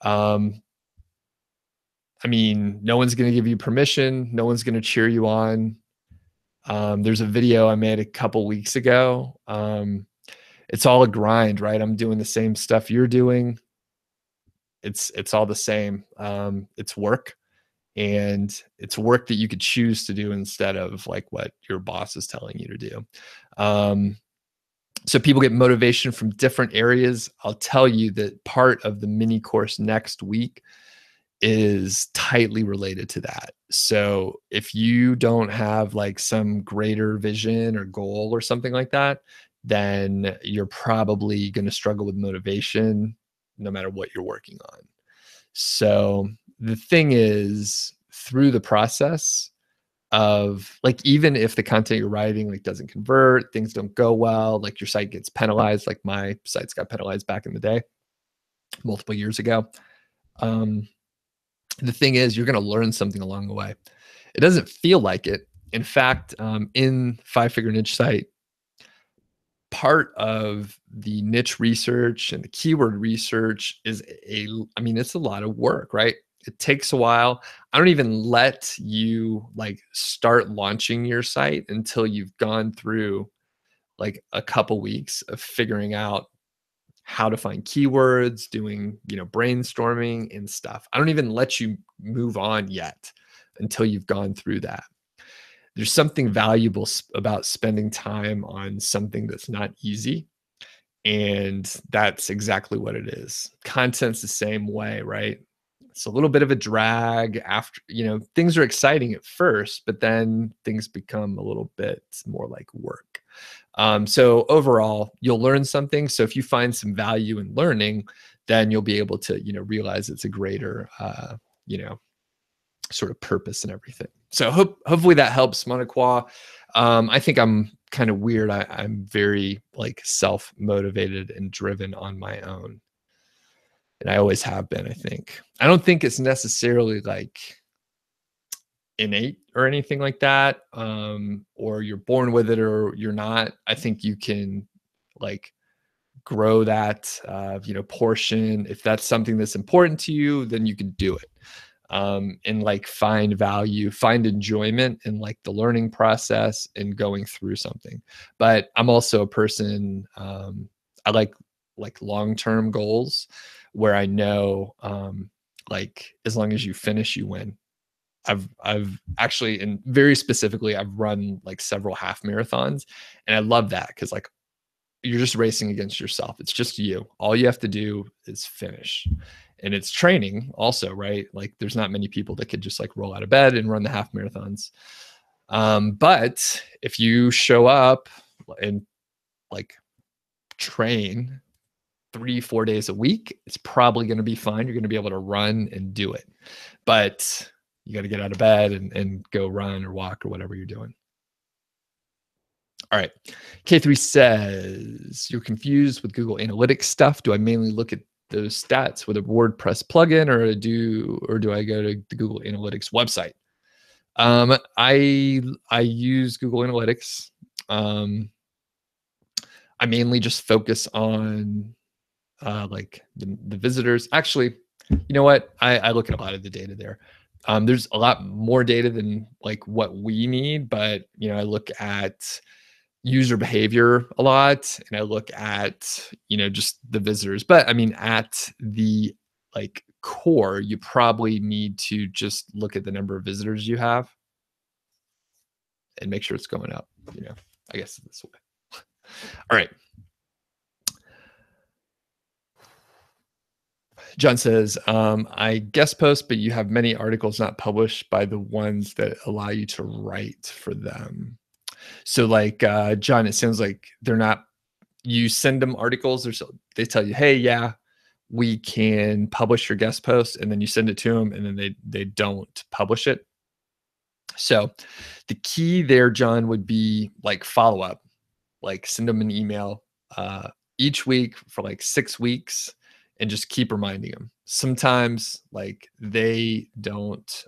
I mean, no one's going to give you permission. No one's going to cheer you on. There's a video I made a couple weeks ago. It's all a grind, right? I'm doing the same stuff you're doing. It's all the same. It's work, and it's work that you could choose to do instead of like what your boss is telling you to do. So people get motivation from different areas. I'll tell you that part of the mini course next week is tightly related to that. So if you don't have like some greater vision or goal or something like that, then you're probably going to struggle with motivation no matter what you're working on. So the thing is, through the process of like, even if the content you're writing like doesn't convert, things don't go well, like your site gets penalized, like my sites got penalized back in the day, multiple years ago. The thing is, you're going to learn something along the way. It doesn't feel like it. In fact, in Five Figure Niche Site, part of the niche research and the keyword research is it's a lot of work, right? It takes a while. I don't even let you like start launching your site until you've gone through like a couple weeks of figuring out how to find keywords, doing, brainstorming and stuff. I don't even let you move on yet until you've gone through that. There's something valuable about spending time on something that's not easy. And that's exactly what it is. Content's the same way, right? It's a little bit of a drag after, things are exciting at first, but then things become a little bit more like work. So overall, you'll learn something. So if you find some value in learning, then you'll be able to, realize it's a greater, sort of purpose and everything. So hopefully that helps, Monaquah. I think I'm kind of weird. I'm very like self-motivated and driven on my own. And I always have been, I think. I don't think it's necessarily like innate or anything like that, or you're born with it or you're not. I think you can like grow that, portion. If that's something that's important to you, then you can do it. And like find value, find enjoyment in like the learning process and going through something. But I'm also a person, I like long-term goals where I know, like as long as you finish, you win. I've actually, and very specifically, I've run like several half marathons, and I love that because like you're just racing against yourself. It's just you. All you have to do is finish. and it's training also, right? Like there's not many people that could just like roll out of bed and run the half marathons. But if you show up and like train 3-4 days a week, it's probably going to be fine. You're going to be able to run and do it, but you got to get out of bed and go run or walk or whatever you're doing. All right. K3 says, you're confused with Google Analytics stuff. Do I mainly look at those stats with a WordPress plugin, or do I go to the Google Analytics website? I use Google Analytics. I mainly just focus on like the visitors. Actually, you know what? I look at a lot of the data there. There's a lot more data than like what we need, but I look at user behavior a lot, and I look at just the visitors. But I mean, at the like core, you probably need to just look at the number of visitors you have and make sure it's going up. I guess this way. All right. John says, I guest post, but you have many articles not published by the ones that allow you to write for them. So like, John, it sounds like you send them articles, or so they tell you, hey, yeah, we can publish your guest post, and then you send it to them, and then they don't publish it. So the key there, John, would be like follow up, like send them an email each week for like 6 weeks, and just keep reminding them. Sometimes like they don't,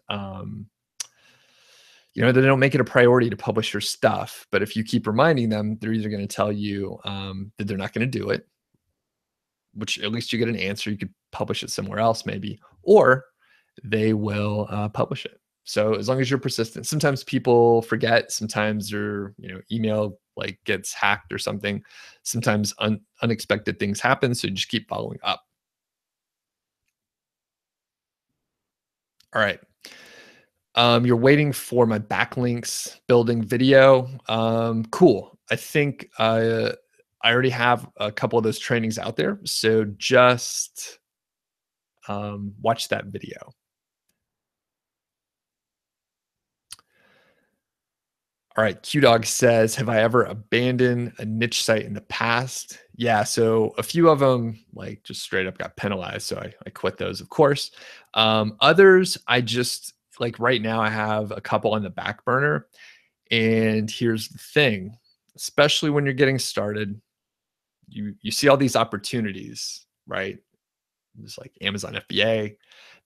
they don't make it a priority to publish your stuff. But if you keep reminding them, they're either going to tell you that they're not going to do it, which at least you get an answer. You could publish it somewhere else maybe, or they will publish it. So as long as you're persistent. Sometimes people forget. Sometimes their email like gets hacked or something. Sometimes unexpected things happen. So you just keep following up. All right. You're waiting for my backlinks building video. Cool. I think I already have a couple of those trainings out there. So just watch that video. All right. QDog says, have I ever abandoned a niche site in the past? Yeah. So a few of them like just straight up got penalized. So I quit those, of course. Others, I just like right now I have a couple on the back burner. And here's the thing, especially when you're getting started, you see all these opportunities, right? There's like Amazon FBA,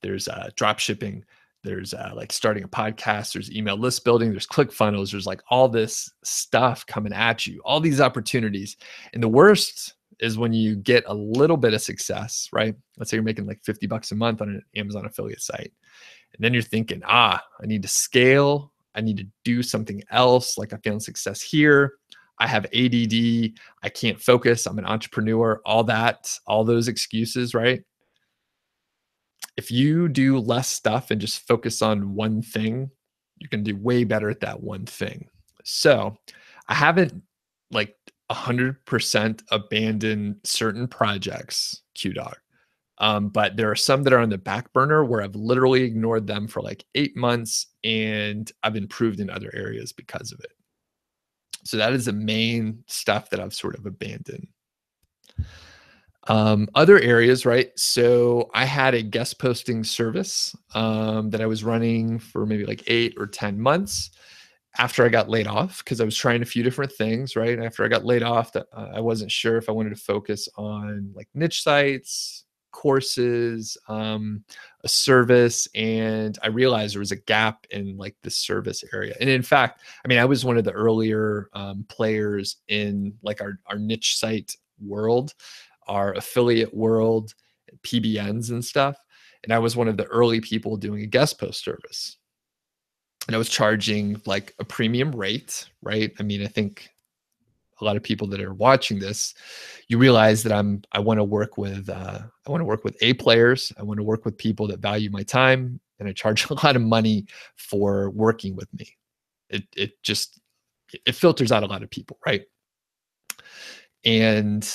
there's drop shipping, there's like starting a podcast, there's email list building, there's ClickFunnels, there's like all this stuff coming at you, all these opportunities. And the worst is when you get a little bit of success, right? Let's say you're making like $50 a month on an Amazon affiliate site. And then you're thinking, I need to scale. I need to do something else. Like I found success here. I have ADD. I can't focus. I'm an entrepreneur. All those excuses, right? If you do less stuff and just focus on one thing, you can do way better at that one thing. So I haven't like 100% abandoned certain projects, QDog. But there are some that are on the back burner where I've literally ignored them for like 8 months, and I've improved in other areas because of it. So that is the main stuff that I've sort of abandoned. Other areas, right? So I had a guest posting service that I was running for maybe like 8 or 10 months after I got laid off, because I was trying a few different things, right? After I got laid off, that I wasn't sure if I wanted to focus on like niche sites, courses, a service, and I realized there was a gap in like the service area. And in fact, I mean, I was one of the earlier players in like our niche site world, our affiliate world, PBNs and stuff. And I was one of the early people doing a guest post service. And I was charging like a premium rate, right? I mean, I think a lot of people that are watching this, you realize that I want to work with A players. I want to work with people that value my time, and I charge a lot of money for working with me. It filters out a lot of people, right? And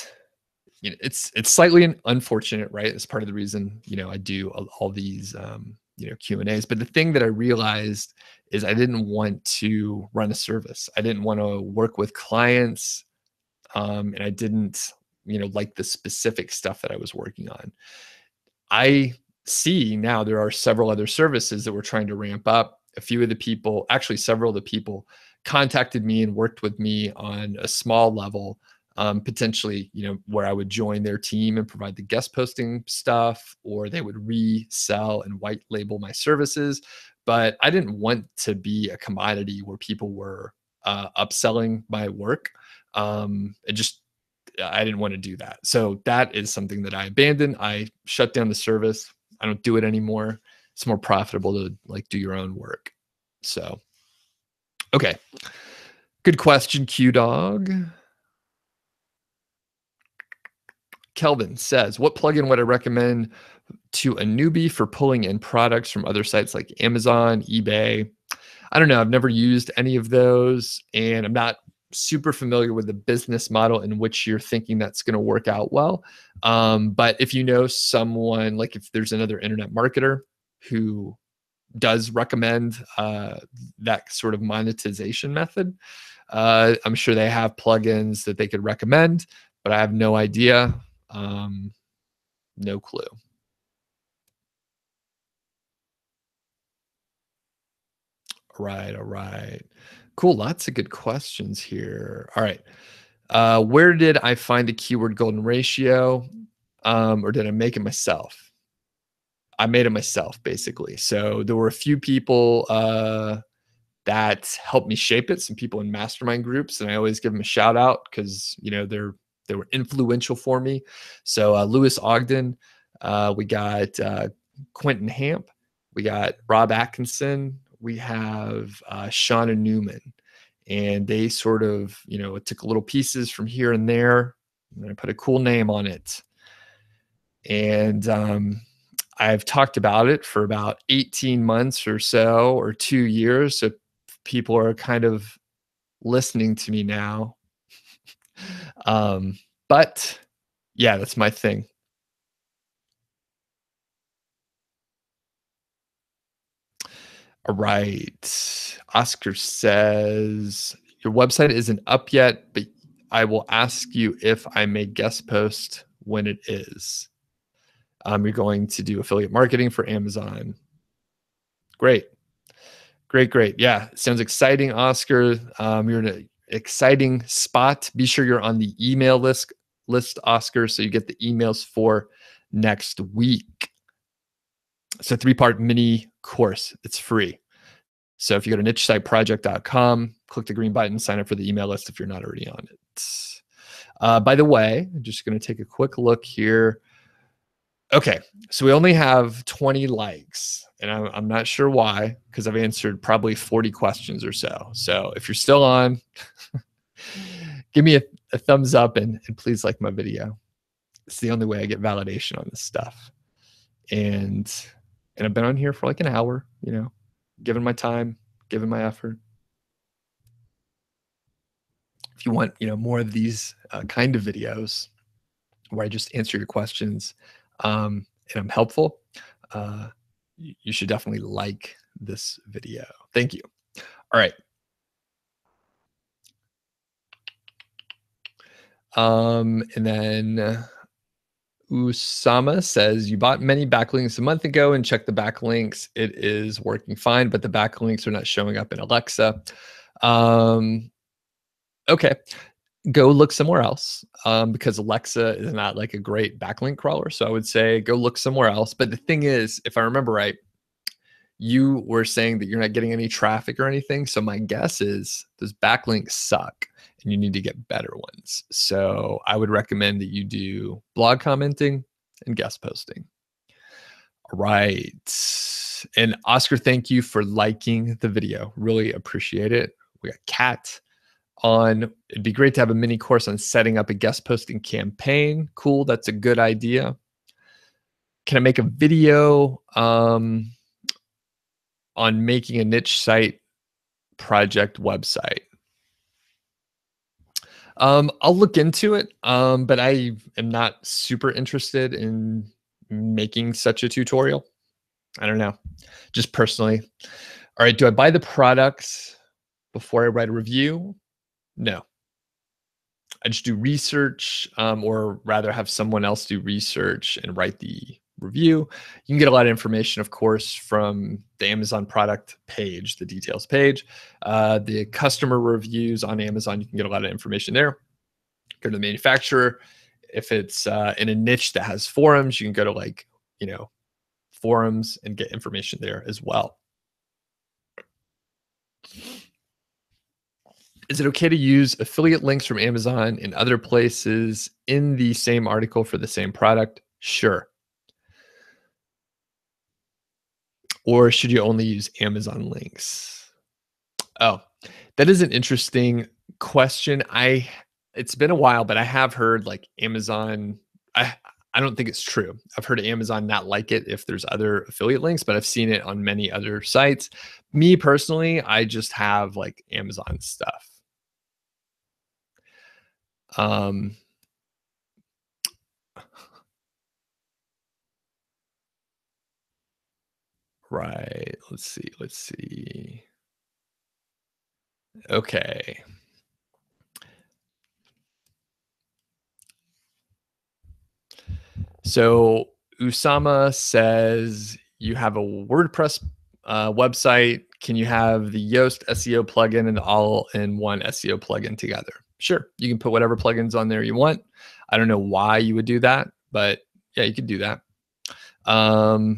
it's slightly unfortunate, right? It's part of the reason, I do all these, Q and A's. But the thing that I realized is I didn't want to run a service. I didn't want to work with clients, and I didn't, like the specific stuff that I was working on. I see now there are several other services that we're trying to ramp up. A few of the people, actually several of the people, contacted me and worked with me on a small level, potentially, where I would join their team and provide the guest posting stuff, or they would resell and white label my services. But I didn't want to be a commodity where people were upselling my work. It just I didn't want to do that. So that is something that I abandoned. I shut down the service. I don't do it anymore. It's more profitable to like do your own work. So, okay. Good question, Q Dog. Kelvin says, what plugin would I recommend to a newbie for pulling in products from other sites like Amazon, eBay? I don't know. I've never used any of those, and I'm not super familiar with the business model in which you're thinking that's going to work out well. But if you know someone, like if there's another internet marketer who does recommend that sort of monetization method, I'm sure they have plugins that they could recommend, but I have no idea. No clue. All right. Cool. Lots of good questions here. All right. Where did I find the keyword golden ratio? Or did I make it myself? I made it myself, basically. So there were a few people that helped me shape it, some people in mastermind groups, and I always give them a shout out because they were influential for me. So Lewis Ogden, we got Quentin Hamp, we got Rob Atkinson, we have Shauna Newman, and they sort of took little pieces from here and there, and I put a cool name on it. And I've talked about it for about 18 months or so, or 2 years. So people are kind of listening to me now. But yeah, that's my thing. All right. Oscar says, your website isn't up yet, but I will ask you if I may guest post when it is. You're going to do affiliate marketing for Amazon. Great. Great. Yeah, sounds exciting, Oscar. You're in an exciting spot. Be sure you're on the email list, Oscar, so you get the emails for next week. It's a 3-part mini course. It's free. So if you go to nichesiteproject.com, click the green button, sign up for the email list if you're not already on it. By the way, I'm just going to take a quick look here. Okay, so we only have 20 likes, and I'm not sure why, because I've answered probably 40 questions or so. So if you're still on, give me a thumbs up and please like my video. It's the only way I get validation on this stuff. And I've been on here for like an hour, giving my time, giving my effort. If you want, more of these kind of videos where I just answer your questions, and I'm helpful, you should definitely like this video. Thank you. All right. And then Usama says, you bought many backlinks a month ago and checked the backlinks. It is working fine, but the backlinks are not showing up in Alexa. Okay. Go look somewhere else, because Alexa is not like a great backlink crawler. So I would say go look somewhere else. But the thing is, if I remember right, you were saying that you're not getting any traffic or anything. So my guess is those backlinks suck and you need to get better ones. So I would recommend that you do blog commenting and guest posting. All right. And Oscar, thank you for liking the video. Really appreciate it. We got Kat on. It'd be great to have a mini course on setting up a guest posting campaign. Cool. That's a good idea. Can I make a video on making a niche site project website? I'll look into it, but I am not super interested in making such a tutorial. I don't know, just personally. All right, do I buy the products before I write a review? No. I just do research, or rather have someone else do research and write the review. You can get a lot of information, of course, from the Amazon product page, the details page, the customer reviews on Amazon. You can get a lot of information there. Go to the manufacturer. If it's in a niche that has forums, you can go to like, forums and get information there as well. Is it okay to use affiliate links from Amazon and other places in the same article for the same product? Sure. Or should you only use Amazon links? Oh, that is an interesting question. It's been a while, but I have heard like Amazon. I don't think it's true. I've heard Amazon not like it if there's other affiliate links, but I've seen it on many other sites. Me personally, I just have like Amazon stuff. Um, right. Let's see. Let's see. Okay. So Usama says you have a WordPress website. Can you have the Yoast SEO plugin and the all-in-one SEO plugin together? Sure, you can put whatever plugins on there you want. I don't know why you would do that, but yeah, you could do that. Oh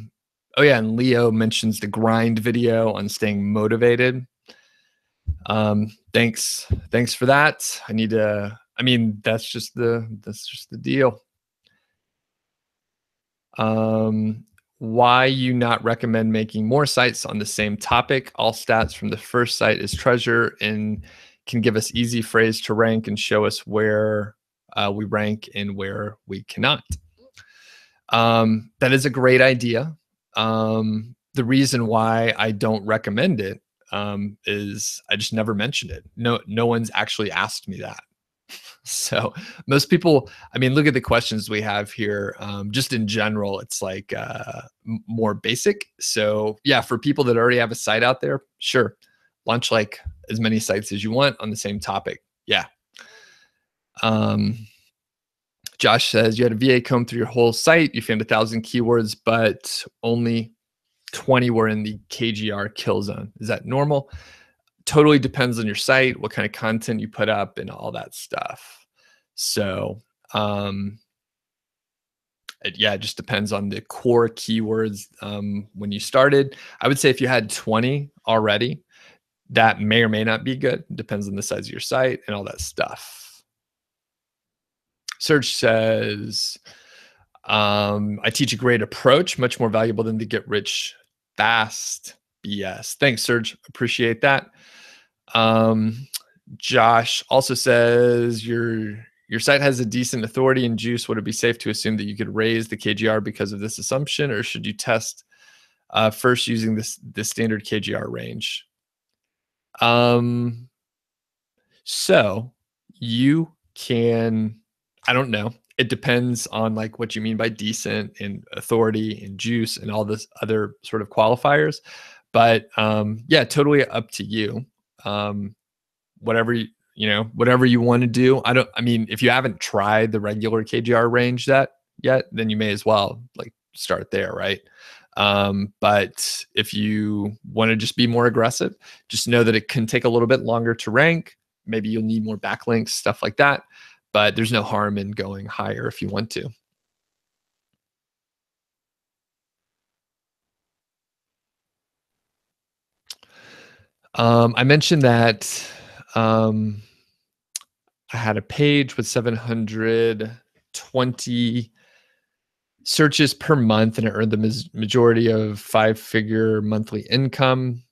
yeah, and Leo mentions the grind video on staying motivated. Thanks for that. I need to. I mean, that's just the deal. Why you not recommend making more sites on the same topic? All stats from the first site is treasure and can give us easy phrase to rank and show us where we rank and where we cannot. That is a great idea. The reason why I don't recommend it is I just never mentioned it. No one's actually asked me that. So most people, I mean, look at the questions we have here. Just in general, it's like more basic. So yeah, for people that already have a site out there, sure, launch like as many sites as you want on the same topic. Yeah. Josh says you had a VA comb through your whole site. You found 1,000 keywords, but only 20 were in the KGR kill zone. Is that normal? Totally depends on your site, what kind of content you put up and all that stuff. So yeah, it just depends on the core keywords when you started. I would say if you had 20 already, that may or may not be good. It depends on the size of your site and all that stuff. Serge says, I teach a great approach, much more valuable than the get rich fast BS. Thanks, Serge. Appreciate that. Josh also says your site has a decent authority and juice. Would it be safe to assume that you could raise the KGR because of this assumption, or should you test first using the standard KGR range? So you can, I don't know. It depends on like what you mean by decent and authority and juice and all this other sort of qualifiers. But yeah, totally up to you. Whatever whatever you want to do. I mean, if you haven't tried the regular KGR range yet, then you may as well like start there, right? But if you want to just be more aggressive, just know that it can take a little bit longer to rank. Maybe you'll need more backlinks, stuff like that. But there's no harm in going higher if you want to. I mentioned that I had a page with 720 searches per month, and it earned the majority of 5-figure monthly income.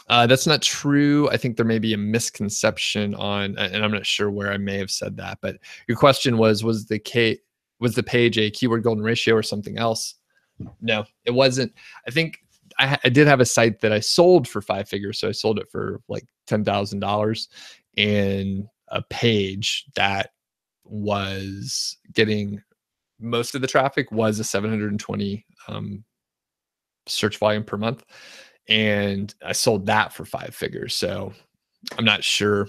That's not true. I think there may be a misconception on, and I'm not sure where I may have said that, but your question was the page a keyword golden ratio or something else? No, it wasn't. I think I did have a site that I sold for 5 figures. So I sold it for like $10,000, and a page that was getting most of the traffic was a 720 search volume per month, and I sold that for 5 figures. So I'm not sure.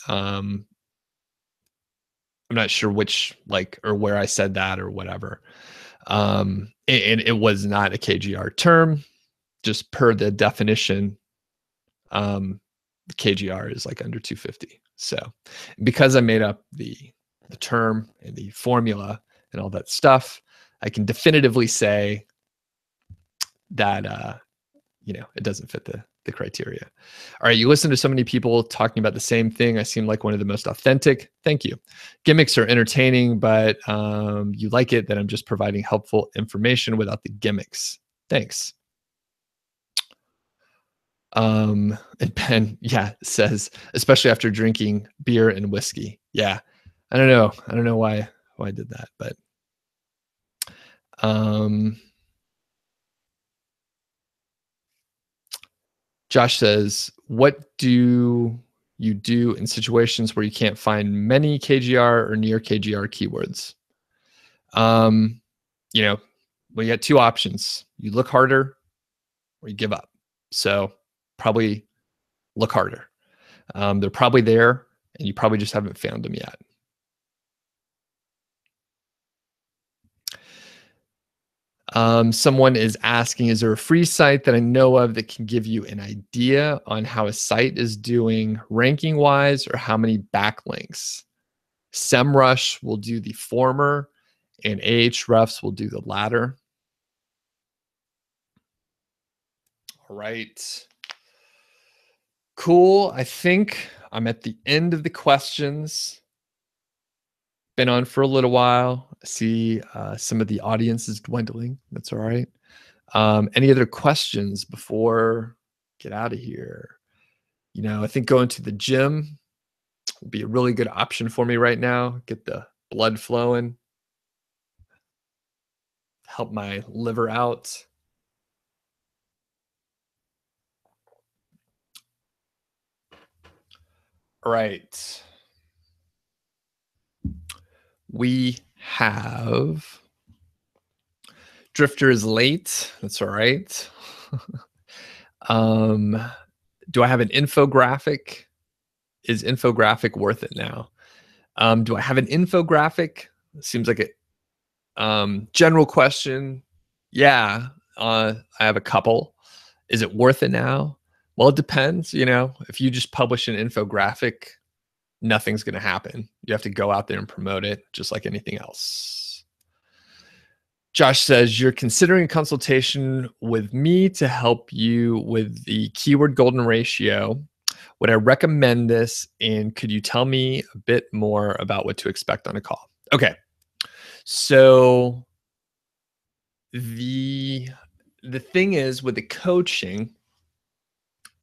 Um, I'm not sure which like or where I said that or whatever. And it was not a KGR term, just per the definition. Um, KGR is like under 250. So because I made up the term and the formula and all that stuff, I can definitively say that it doesn't fit the criteria. All right, you listen to so many people talking about the same thing. I seem like one of the most authentic. Thank you. Gimmicks are entertaining, but you like it that I'm just providing helpful information without the gimmicks. Thanks. And Ben, yeah, says, especially after drinking beer and whiskey. Yeah. I don't know. I don't know why I did that, but Josh says, what do you do in situations where you can't find many KGR or near KGR keywords? Well, you got two options. You look harder or you give up. So probably look harder. They're probably there and you probably just haven't found them yet. Someone is asking, is there a free site that I know of that can give you an idea on how a site is doing ranking wise or how many backlinks? SEMrush will do the former and Ahrefs will do the latter. All right. Cool. I think I'm at the end of the questions. Been on for a little while. I see some of the audience is dwindling. That's all right. Any other questions before get out of here? I think going to the gym will be a really good option for me right now. Get the blood flowing, help my liver out. All right. We have Drifter is late. That's all right. Do I have an infographic? Is infographic worth it now? Do I have an infographic? Seems like a general question. Yeah, I have a couple. Is it worth it now? Well, it depends. If you just publish an infographic, nothing's going to happen. You have to go out there and promote it just like anything else. Josh says, you're considering a consultation with me to help you with the keyword golden ratio. Would I recommend this? And could you tell me a bit more about what to expect on a call? Okay. So the thing is with the coaching,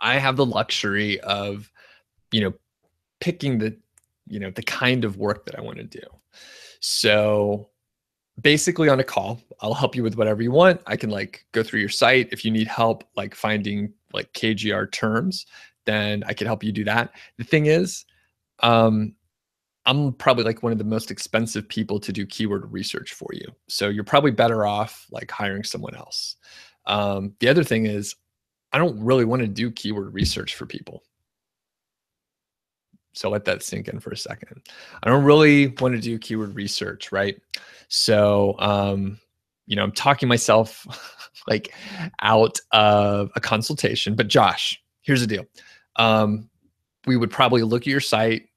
I have the luxury of, picking the kind of work that I want to do. So basically on a call, I'll help you with whatever you want. I can go through your site. If you need help finding KGR terms, then I can help you do that. The thing is, I'm probably one of the most expensive people to do keyword research for you. So you're probably better off hiring someone else. The other thing is, I don't really want to do keyword research for people. So let that sink in for a second. I don't really want to do keyword research, right? So, I'm talking myself out of a consultation. But Josh, here's the deal. We would probably look at your site,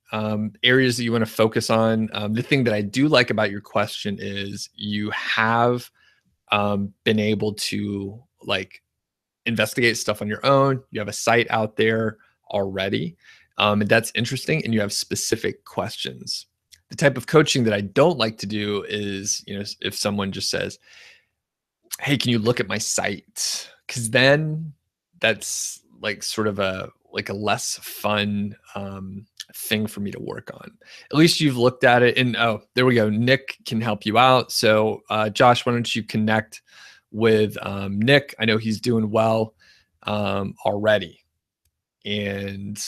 areas that you want to focus on. The thing that I do like about your question is you have been able to investigate stuff on your own. You have a site out there already. And that's interesting. And you have specific questions. The type of coaching that I don't like to do is, if someone just says, hey, can you look at my site? Because then that's sort of a less fun thing for me to work on. At least you've looked at it. And oh, there we go. Nick can help you out. So Josh, why don't you connect with Nick? I know he's doing well already. And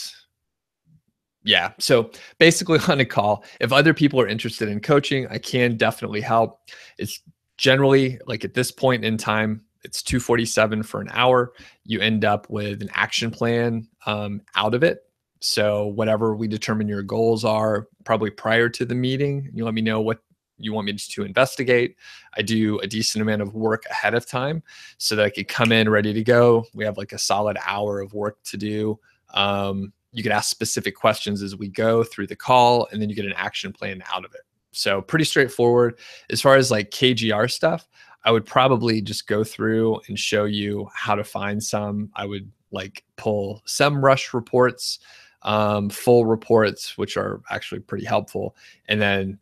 Yeah. So basically, on a call, if other people are interested in coaching, I can definitely help. It's generally like at this point in time, it's 247 for an hour. You end up with an action plan out of it. So whatever we determine your goals are, probably prior to the meeting, you let me know what you want me to investigate. I do a decent amount of work ahead of time so that I could come in ready to go. We have like a solid hour of work to do. You can ask specific questions as we go through the call, and then you get an action plan out of it. So pretty straightforward. As far as like KGR stuff, I would probably just go through and show you how to find some. I would like pull some rush reports, full reports, which are actually pretty helpful, and then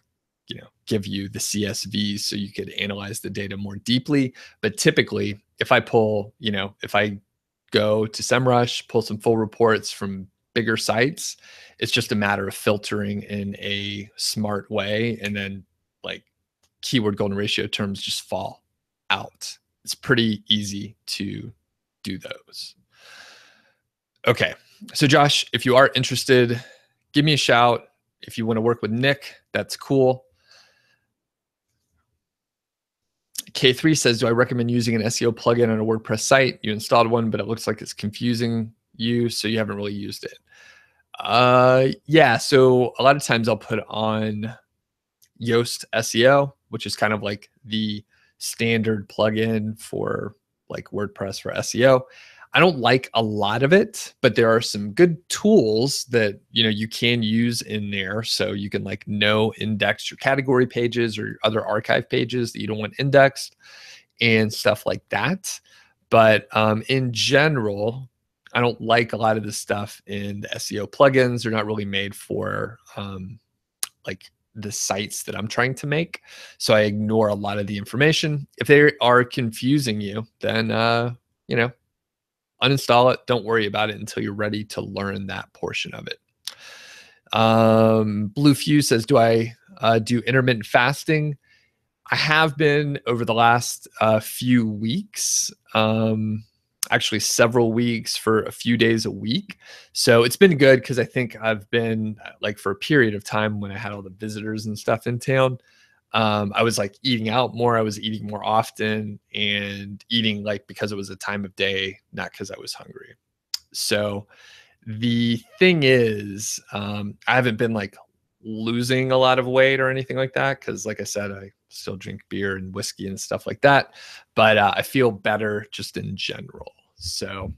give you the CSVs so you could analyze the data more deeply. But typically, if I pull, if I go to SEMrush, pull some full reports from bigger sites, it's just a matter of filtering in a smart way, and then like keyword golden ratio terms just fall out. It's pretty easy to do those. Okay. So Josh, if you are interested, give me a shout. If you want to work with Nick, that's cool. K3 says, do I recommend using an SEO plugin on a WordPress site? You installed one, but it looks like it's confusing you, so you haven't really used it. Yeah. So a lot of times I'll put on Yoast SEO, which is kind of like the standard plugin for like WordPress for SEO. I don't like a lot of it, but there are some good tools that you can use in there. So you can like no index your category pages or other archive pages that you don't want indexed and stuff like that. But in general, I don't like a lot of the stuff in the SEO plugins. They're not really made for like the sites that I'm trying to make. So I ignore a lot of the information. If they are confusing you, then uninstall it. Don't worry about it until you're ready to learn that portion of it. Blue Fuse says, do I do intermittent fasting? I have been over the last few weeks, actually several weeks for a few days a week. So it's been good because I think I've been like for a period of time when I had all the visitors and stuff in town, I was like eating out more. I was eating more often and eating like because it was a time of day, not because I was hungry. So the thing is, I haven't been like losing a lot of weight or anything like that because, like I said, I still drink beer and whiskey and stuff like that. But I feel better just in general. So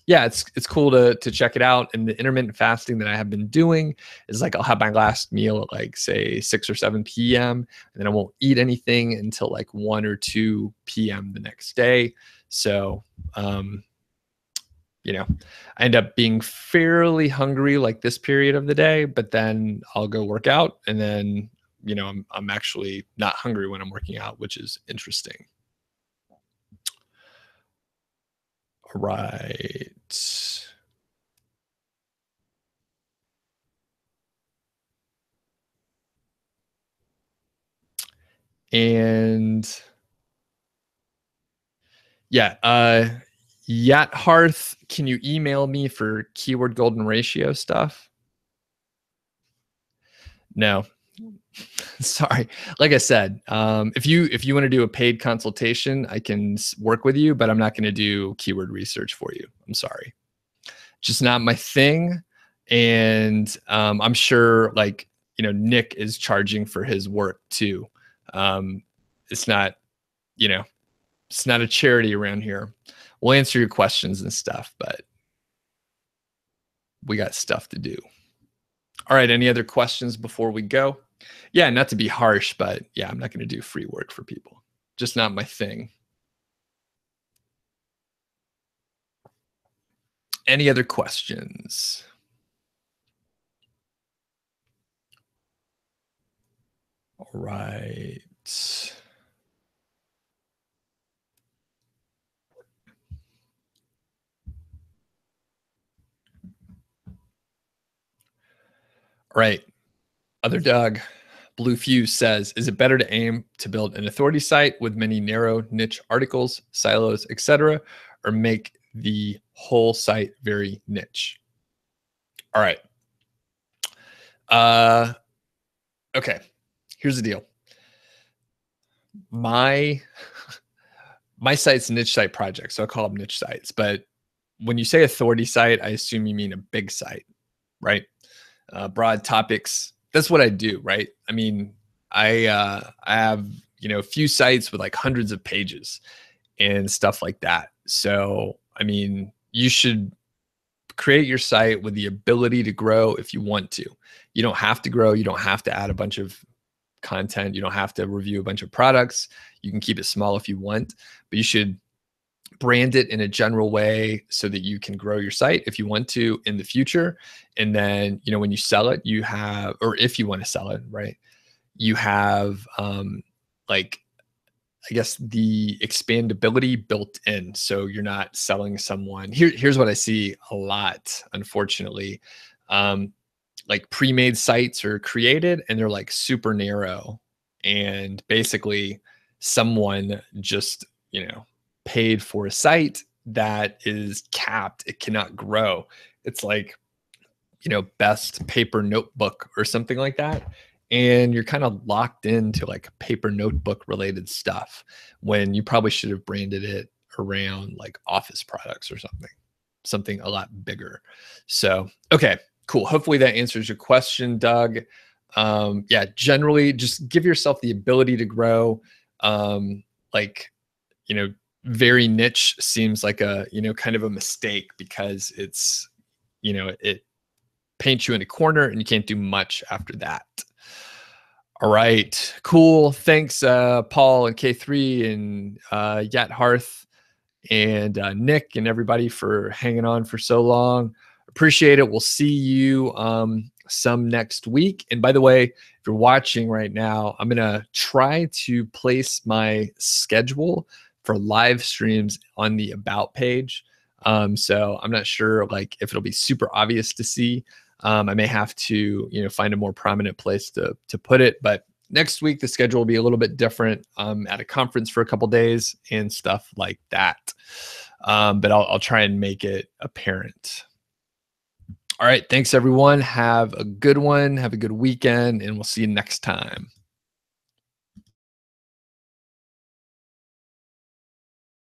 yeah, it's cool to check it out. And the intermittent fasting that I have been doing is like I'll have my last meal at like say 6 or 7 p.m. and then I won't eat anything until like 1 or 2 p.m. the next day. So I end up being fairly hungry like this period of the day, but then I'll go work out and then, I'm actually not hungry when I'm working out, which is interesting. All right. And yeah, Yacht Hearth, can you email me for keyword golden ratio stuff? No. Sorry. Like I said, if you want to do a paid consultation, I can work with you, but I'm not going to do keyword research for you. I'm sorry. Just not my thing. And I'm sure like, Nick is charging for his work too. It's not, you know, it's not a charity around here. We'll answer your questions and stuff, but we got stuff to do. All right. Any other questions before we go? Yeah, not to be harsh, but yeah, I'm not going to do free work for people. Just not my thing. Any other questions? All right. All right. Other Doug, Blue Fuse says, is it better to aim to build an authority site with many narrow niche articles, silos, etc., or make the whole site very niche? All right. Uh, okay. Here's the deal. My my site's niche site project, so I call them niche sites. But when you say authority site, I assume you mean a big site, right? Broad topics. That's what I do, right? I mean, I have a few sites with like hundreds of pages and stuff like that. So I mean, you should create your site with the ability to grow if you want to. You don't have to grow. You don't have to add a bunch of content. You don't have to review a bunch of products. You can keep it small if you want, but you should brand it in a general way so that you can grow your site if you want to in the future. And then, when you sell it, you have, or if you want to sell it, right, you have like, I guess the expandability built in. So you're not selling someone here's what I see a lot, unfortunately. Like pre-made sites are created and they're like super narrow, and basically someone just paid for a site that is capped. It cannot grow. It's like best paper notebook or something like that, and you're kind of locked into like paper notebook related stuff when you probably should have branded it around like office products or something a lot bigger. So okay, cool. Hopefully that answers your question, Doug. Yeah, generally just give yourself the ability to grow. Like, very niche seems like a, kind of a mistake because it paints you in a corner and you can't do much after that. All right, cool. Thanks, Paul and K3 and Yat Hearth and Nick and everybody for hanging on for so long. Appreciate it. We'll see you some next week. And by the way, if you're watching right now, I'm going to try to place my schedule for live streams on the About page. So I'm not sure like if it'll be super obvious to see. I may have to, find a more prominent place to put it. But next week, the schedule will be a little bit different. At a conference for a couple days and stuff like that. But I'll try and make it apparent. All right. Thanks, everyone. Have a good one. Have a good weekend, and we'll see you next time.